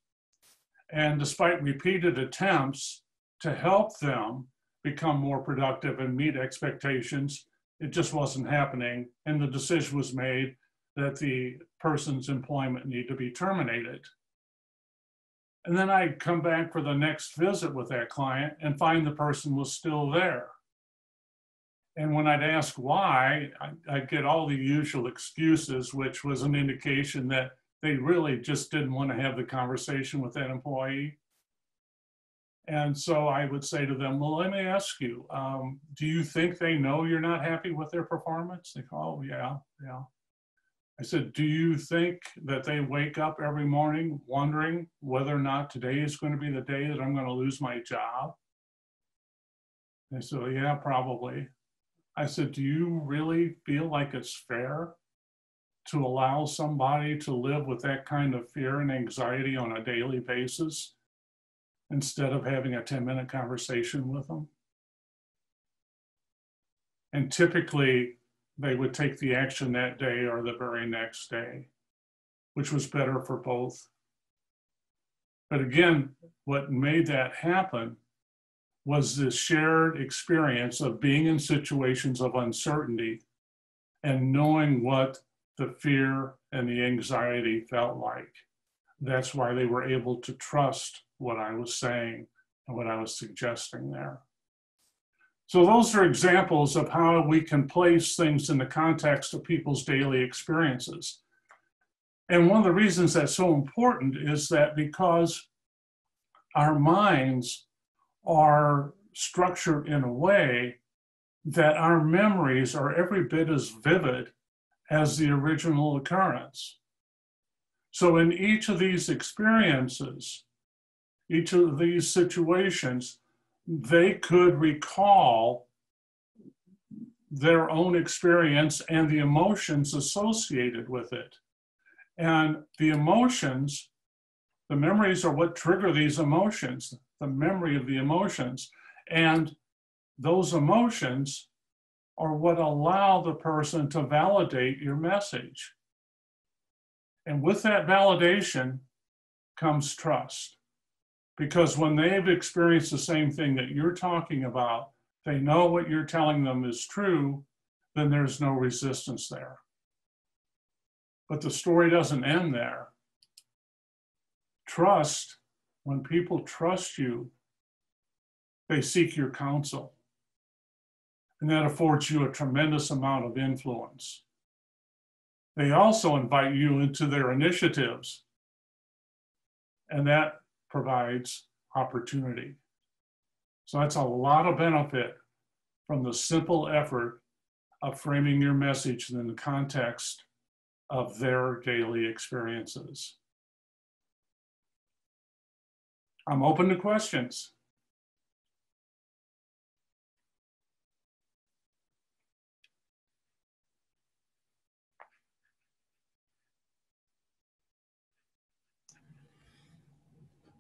D: And despite repeated attempts to help them become more productive and meet expectations, it just wasn't happening. And the decision was made that the person's employment needed to be terminated. And then I'd come back for the next visit with that client and find the person was still there. And when I'd ask why, I'd get all the usual excuses, which was an indication that they really just didn't want to have the conversation with that employee. And so I would say to them, well, let me ask you, do you think they know you're not happy with their performance? They go, oh, yeah. I said, do you think that they wake up every morning wondering whether or not today is going to be the day that I'm going to lose my job? They said, well, yeah, probably. I said, do you really feel like it's fair to allow somebody to live with that kind of fear and anxiety on a daily basis instead of having a 10-minute conversation with them? And typically, they would take the action that day or the very next day, which was better for both. But again, what made that happen was this shared experience of being in situations of uncertainty and knowing what the fear and the anxiety felt like. That's why they were able to trust what I was saying and what I was suggesting there. So those are examples of how we can place things in the context of people's daily experiences. And one of the reasons that's so important is that because our minds are structured in a way that our memories are every bit as vivid as the original occurrence. So in each of these experiences, each of these situations, they could recall their own experience and the emotions associated with it. And the emotions The memories are what trigger these emotions, the memory of the emotions. And those emotions are what allow the person to validate your message. And with that validation comes trust. Because when they've experienced the same thing that you're talking about, they know what you're telling them is true, then there's no resistance there. But the story doesn't end there. Trust, when people trust you, they seek your counsel. And that affords you a tremendous amount of influence. They also invite you into their initiatives, and that provides opportunity. So that's a lot of benefit from the simple effort of framing your message in the context of their daily experiences. I'm open to questions.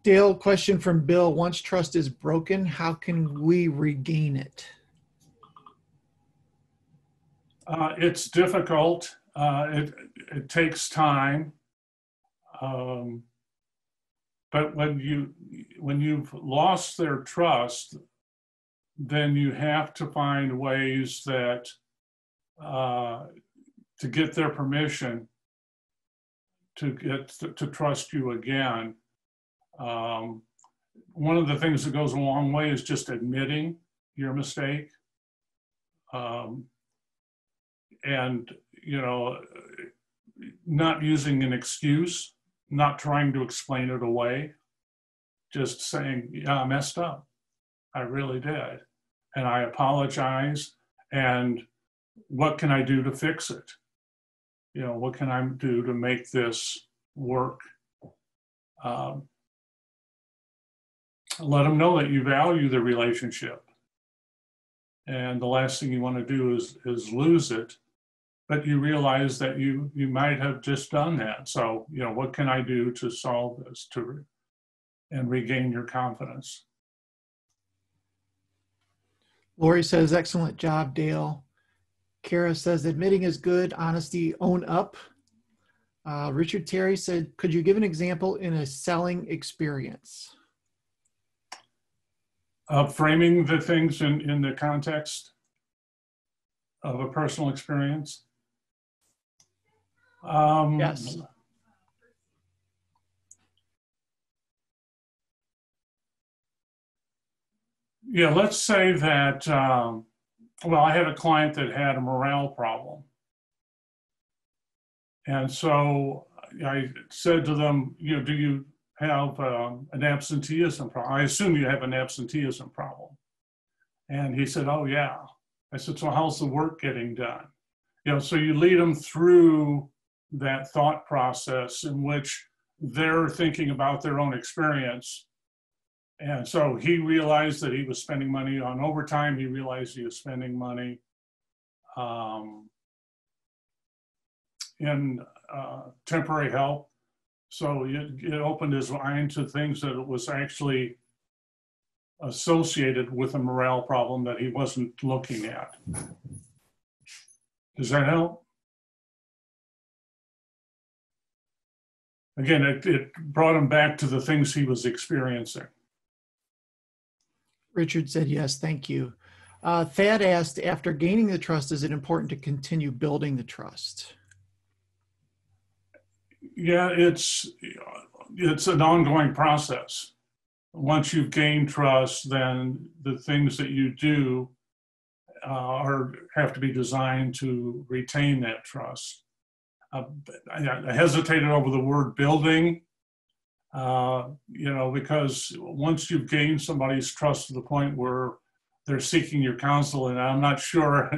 E: Dale, question from Bill. Once trust is broken, how can we regain it?
D: It's difficult. It takes time. But when you've lost their trust, then you have to find ways that to get their permission to trust you again. One of the things that goes a long way is just admitting your mistake. And, you know, not using an excuse, not trying to explain it away, just saying, yeah, I messed up. I really did. And I apologize. And what can I do to fix it? You know, what can I do to make this work? Let them know that you value the relationship. And the last thing you want to do is lose it. But you realize that you might have just done that. So, you know, what can I do to solve this and regain your confidence?
E: Lori says, excellent job, Dale. Kara says, admitting is good. Honesty, own up. Richard Terry said, could you give an example in a selling experience?
D: Framing the things in the context of a personal experience.
E: Yes.
D: Yeah, let's say that, well, I had a client that had a morale problem. And so I said to them, you know, do you have an absenteeism problem? I assume you have an absenteeism problem. And he said, oh, yeah. I said, so how's the work getting done? You know, so you lead them through that thought process in which they're thinking about their own experience. And so he realized that he was spending money on overtime. He realized he was spending money in temporary help. So it opened his mind to things that it was actually associated with a morale problem that he wasn't looking at. Does that help? Again, it brought him back to the things he was experiencing.
E: Richard said, yes, thank you. Thad asked, after gaining the trust, is it important to continue building the trust?
D: Yeah, it's an ongoing process. Once you've gained trust, then the things that you do have to be designed to retain that trust. I hesitated over the word building, you know, because once you've gained somebody's trust to the point where they're seeking your counsel, and I'm not sure,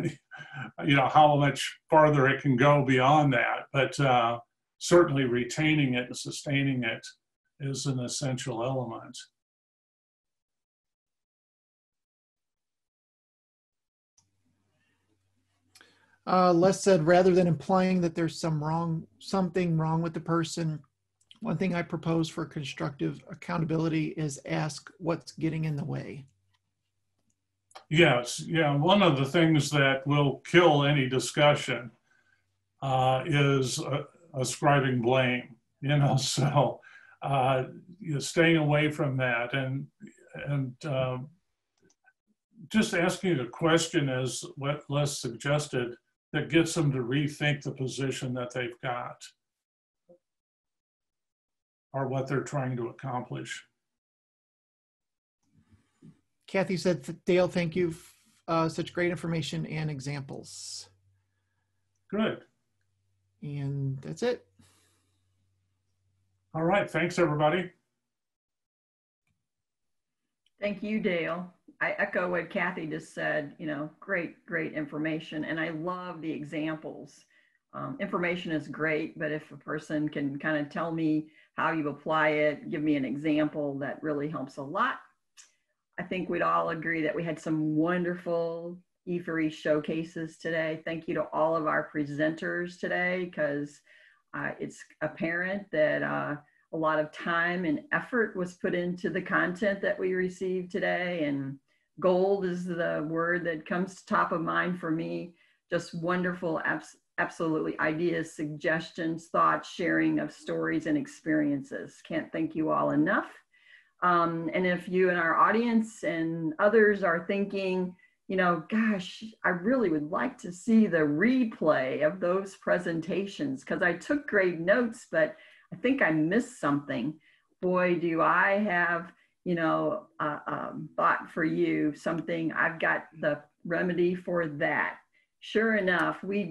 D: you know, how much farther it can go beyond that, but certainly retaining it and sustaining it is an essential element.
E: Les said, rather than implying that there's something wrong with the person, One thing I propose for constructive accountability is ask what's getting in the way.
D: Yes, yeah. One of the things that will kill any discussion is ascribing blame. So staying away from that and just asking a question, as what Les suggested, that gets them to rethink the position that they've got or what they're trying to accomplish.
E: Kathy said, Dale, thank you. Such great information and examples.
D: Good.
E: And that's it.
D: All right. Thanks, everybody.
A: Thank you, Dale. I echo what Kathy just said, great information. And I love the examples. Information is great, but if a person can kind of tell me how you apply it, give me an example, that really helps a lot. I think we'd all agree that we had some wonderful e4e showcases today. Thank you to all of our presenters today, because it's apparent that a lot of time and effort was put into the content that we received today, and gold is the word that comes to top of mind for me. Just wonderful, absolutely ideas, suggestions, thoughts, sharing of stories and experiences. Can't thank you all enough. And if you in our audience and others are thinking, gosh, I really would like to see the replay of those presentations, because I took great notes, but I think I missed something. Boy, do I have, thought for you, something. I've got the remedy for that. Sure enough, we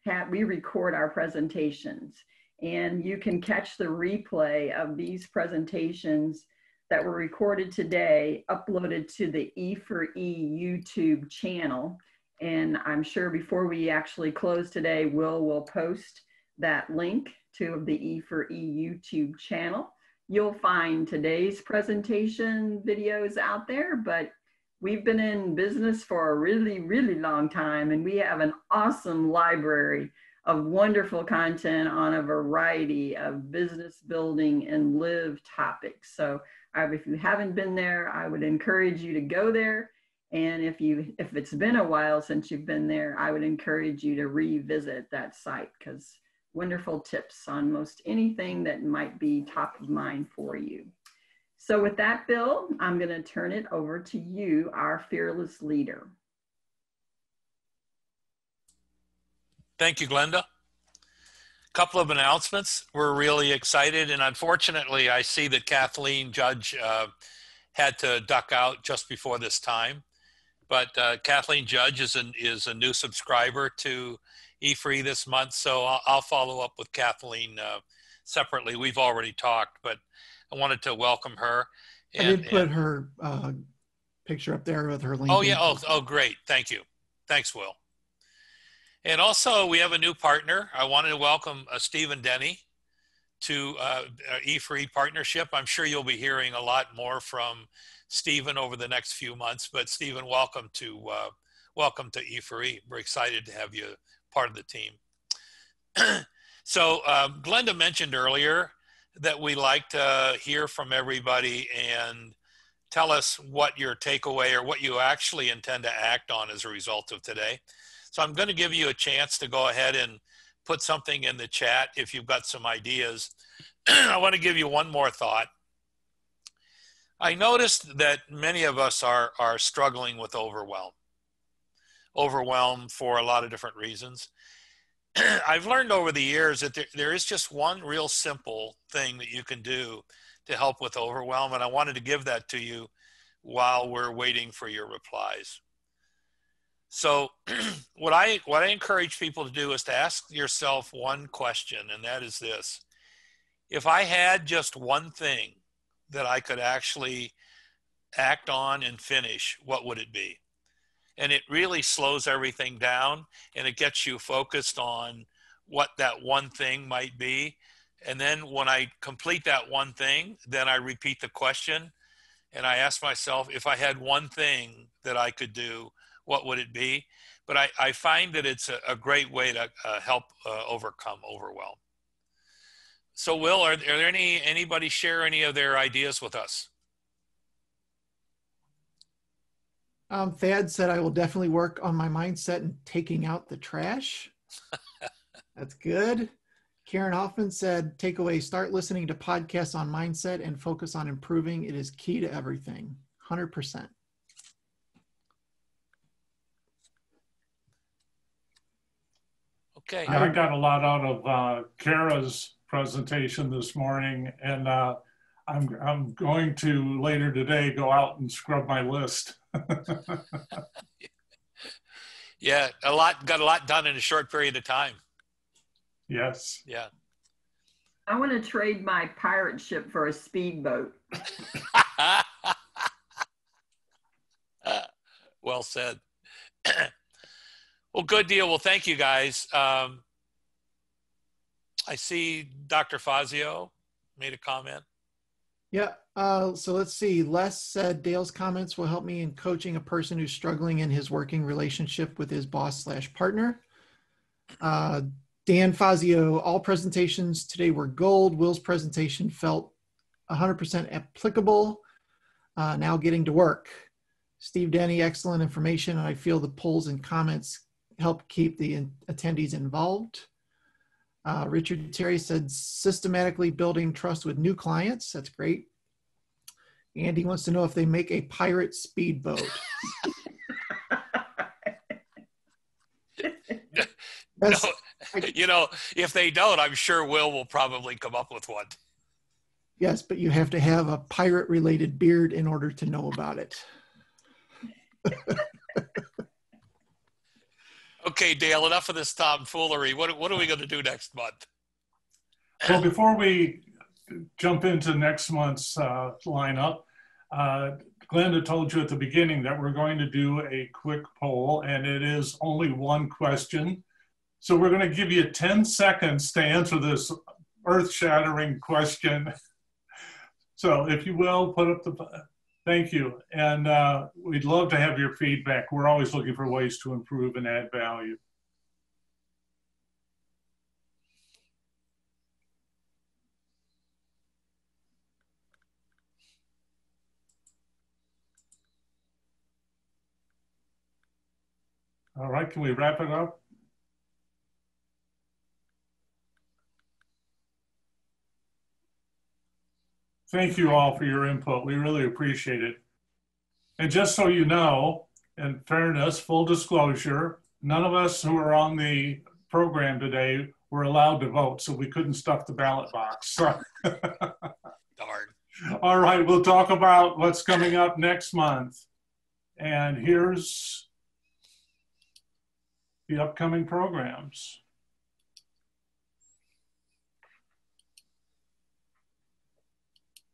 A: record our presentations, and you can catch the replay of these presentations that were recorded today, uploaded to the e4e YouTube channel. And I'm sure before we actually close today, we'll post that link to the e4e YouTube channel. You'll find today's presentation videos out there, but we've been in business for a really, really long time, and we have an awesome library of wonderful content on a variety of business building and live topics. So if you haven't been there, I would encourage you to go there. And if it's been a while since you've been there, I would encourage you to revisit that site, because wonderful tips on most anything that might be top of mind for you. So with that, Bill, I'm going to turn it over to you, our fearless leader.
F: Thank you, Glenda. Couple of announcements. We're really excited, and unfortunately, I see that Kathleen Judge had to duck out just before this time. But Kathleen Judge is a new subscriber to e4e this month, so I'll follow up with Kathleen separately. We've already talked, but I wanted to welcome her.
E: I did put her picture up there with her link.
F: Oh, yeah. Oh, great. Thank you. Thanks, Will. And also, we have a new partner. I wanted to welcome Stephen Denny to e4e partnership. I'm sure you'll be hearing a lot more from Stephen over the next few months. But Stephen, welcome to e4e. We're excited to have you part of the team. So Glenda mentioned earlier that we like to hear from everybody and tell us what your takeaway or what you actually intend to act on as a result of today. So I'm going to give you a chance to go ahead and put something in the chat if you've got some ideas. I want to give you one more thought. I noticed that many of us are struggling with overwhelm for a lot of different reasons. I've learned over the years that there is just one real simple thing that you can do to help with overwhelm, and I wanted to give that to you while we're waiting for your replies. So what I encourage people to do is to ask yourself one question, and that is this: if I had just one thing that I could actually act on and finish, what would it be? And it really slows everything down, and it gets you focused on what that one thing might be. And then when I complete that one thing, then I repeat the question, and I ask myself, if I had one thing that I could do, what would it be? But I find that it's a great way to help overcome overwhelm. So Will, are there anybody share any of their ideas with us?
E: Thad said, I will definitely work on my mindset and taking out the trash. That's good. Karen Hoffman said, takeaway, start listening to podcasts on mindset and focus on improving. It is key to everything. 100%.
F: Okay.
D: Yeah, I got a lot out of Kara's presentation this morning, and I'm going to later today go out and scrub my list.
F: Yeah, got a lot done in a short period of time.
D: Yes.
F: Yeah.
A: I want to trade my pirate ship for a speedboat.
F: Well said. Well, good deal. Well, thank you guys. I see Dr. Fazio made a comment.
E: Yeah, so let's see. Les said, Dale's comments will help me in coaching a person who's struggling in his working relationship with his boss/partner. Dan Fazio, all presentations today were gold. Will's presentation felt 100% applicable. Now getting to work. Steve Denny, excellent information. And I feel the polls and comments help keep the attendees involved. Richard Terry said, systematically building trust with new clients. That's great. Andy wants to know if they make a pirate speedboat.
F: No, you know, if they don't, I'm sure will probably come up with one.
E: Yes, but you have to have a pirate-related beard in order to know about it.
F: Okay, Dale, enough of this tomfoolery. What are we going to do next month?
D: Well, before we jump into next month's lineup, Glenda told you at the beginning that we're going to do a quick poll, and it is only one question. So we're going to give you 10 seconds to answer this earth-shattering question. So if you will, put up the, thank you. And we'd love to have your feedback. We're always looking for ways to improve and add value. All right, can we wrap it up? Thank you all for your input. We really appreciate it. And just so you know, in fairness, full disclosure, none of us who are on the program today were allowed to vote, so we couldn't stuff the ballot box. So.
F: Darn.
D: All right, we'll talk about what's coming up next month. And here's the upcoming programs.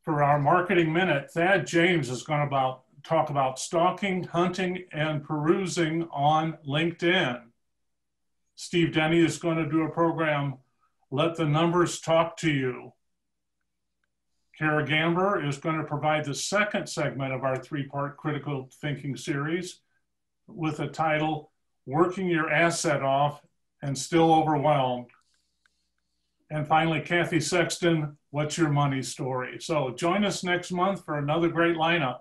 D: For our marketing minute, Thad James is going to talk about stalking, hunting, and perusing on LinkedIn. Steve Denny is going to do a program, Let the Numbers Talk to You. Kara Gamber is going to provide the second segment of our three-part critical thinking series with the title, Working Your Asset Off and Still Overwhelmed. And finally, Kathy Sexton, What's Your Money Story? So join us next month for another great lineup.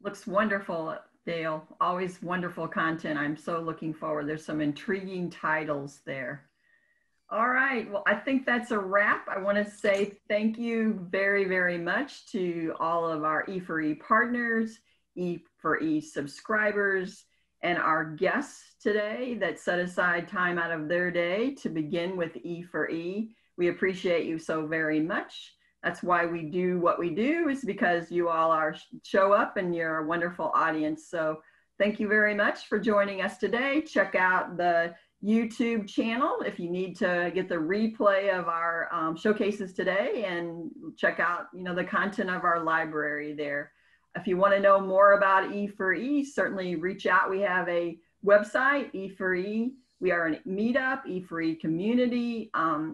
A: Looks wonderful, Dale. Always wonderful content. I'm so looking forward. There's some intriguing titles there. All right. Well, I think that's a wrap. I want to say thank you very, very much to all of our E4E partners, E4E subscribers, and our guests today that set aside time out of their day to begin with E4E. We appreciate you so very much. That's why we do what we do, is because you all show up and you're a wonderful audience. So thank you very much for joining us today. Check out the YouTube channel if you need to get the replay of our showcases today, and check out, the content of our library there. If you want to know more about E4E, certainly reach out. We have a website, E4E. We are a meetup, E4E community.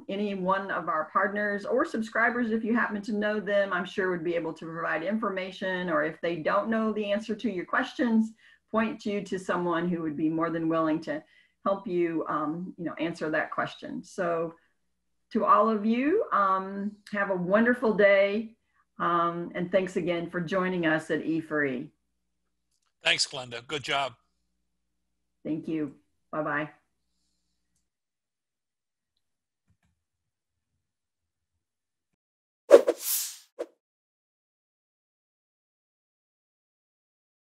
A: Any one of our partners or subscribers, if you happen to know them, I'm sure would be able to provide information, or if they don't know the answer to your questions, point you to someone who would be more than willing to help you, answer that question. So to all of you, have a wonderful day. And thanks again for joining us at E4E.
F: Thanks, Glenda. Good job.
A: Thank you. Bye-bye.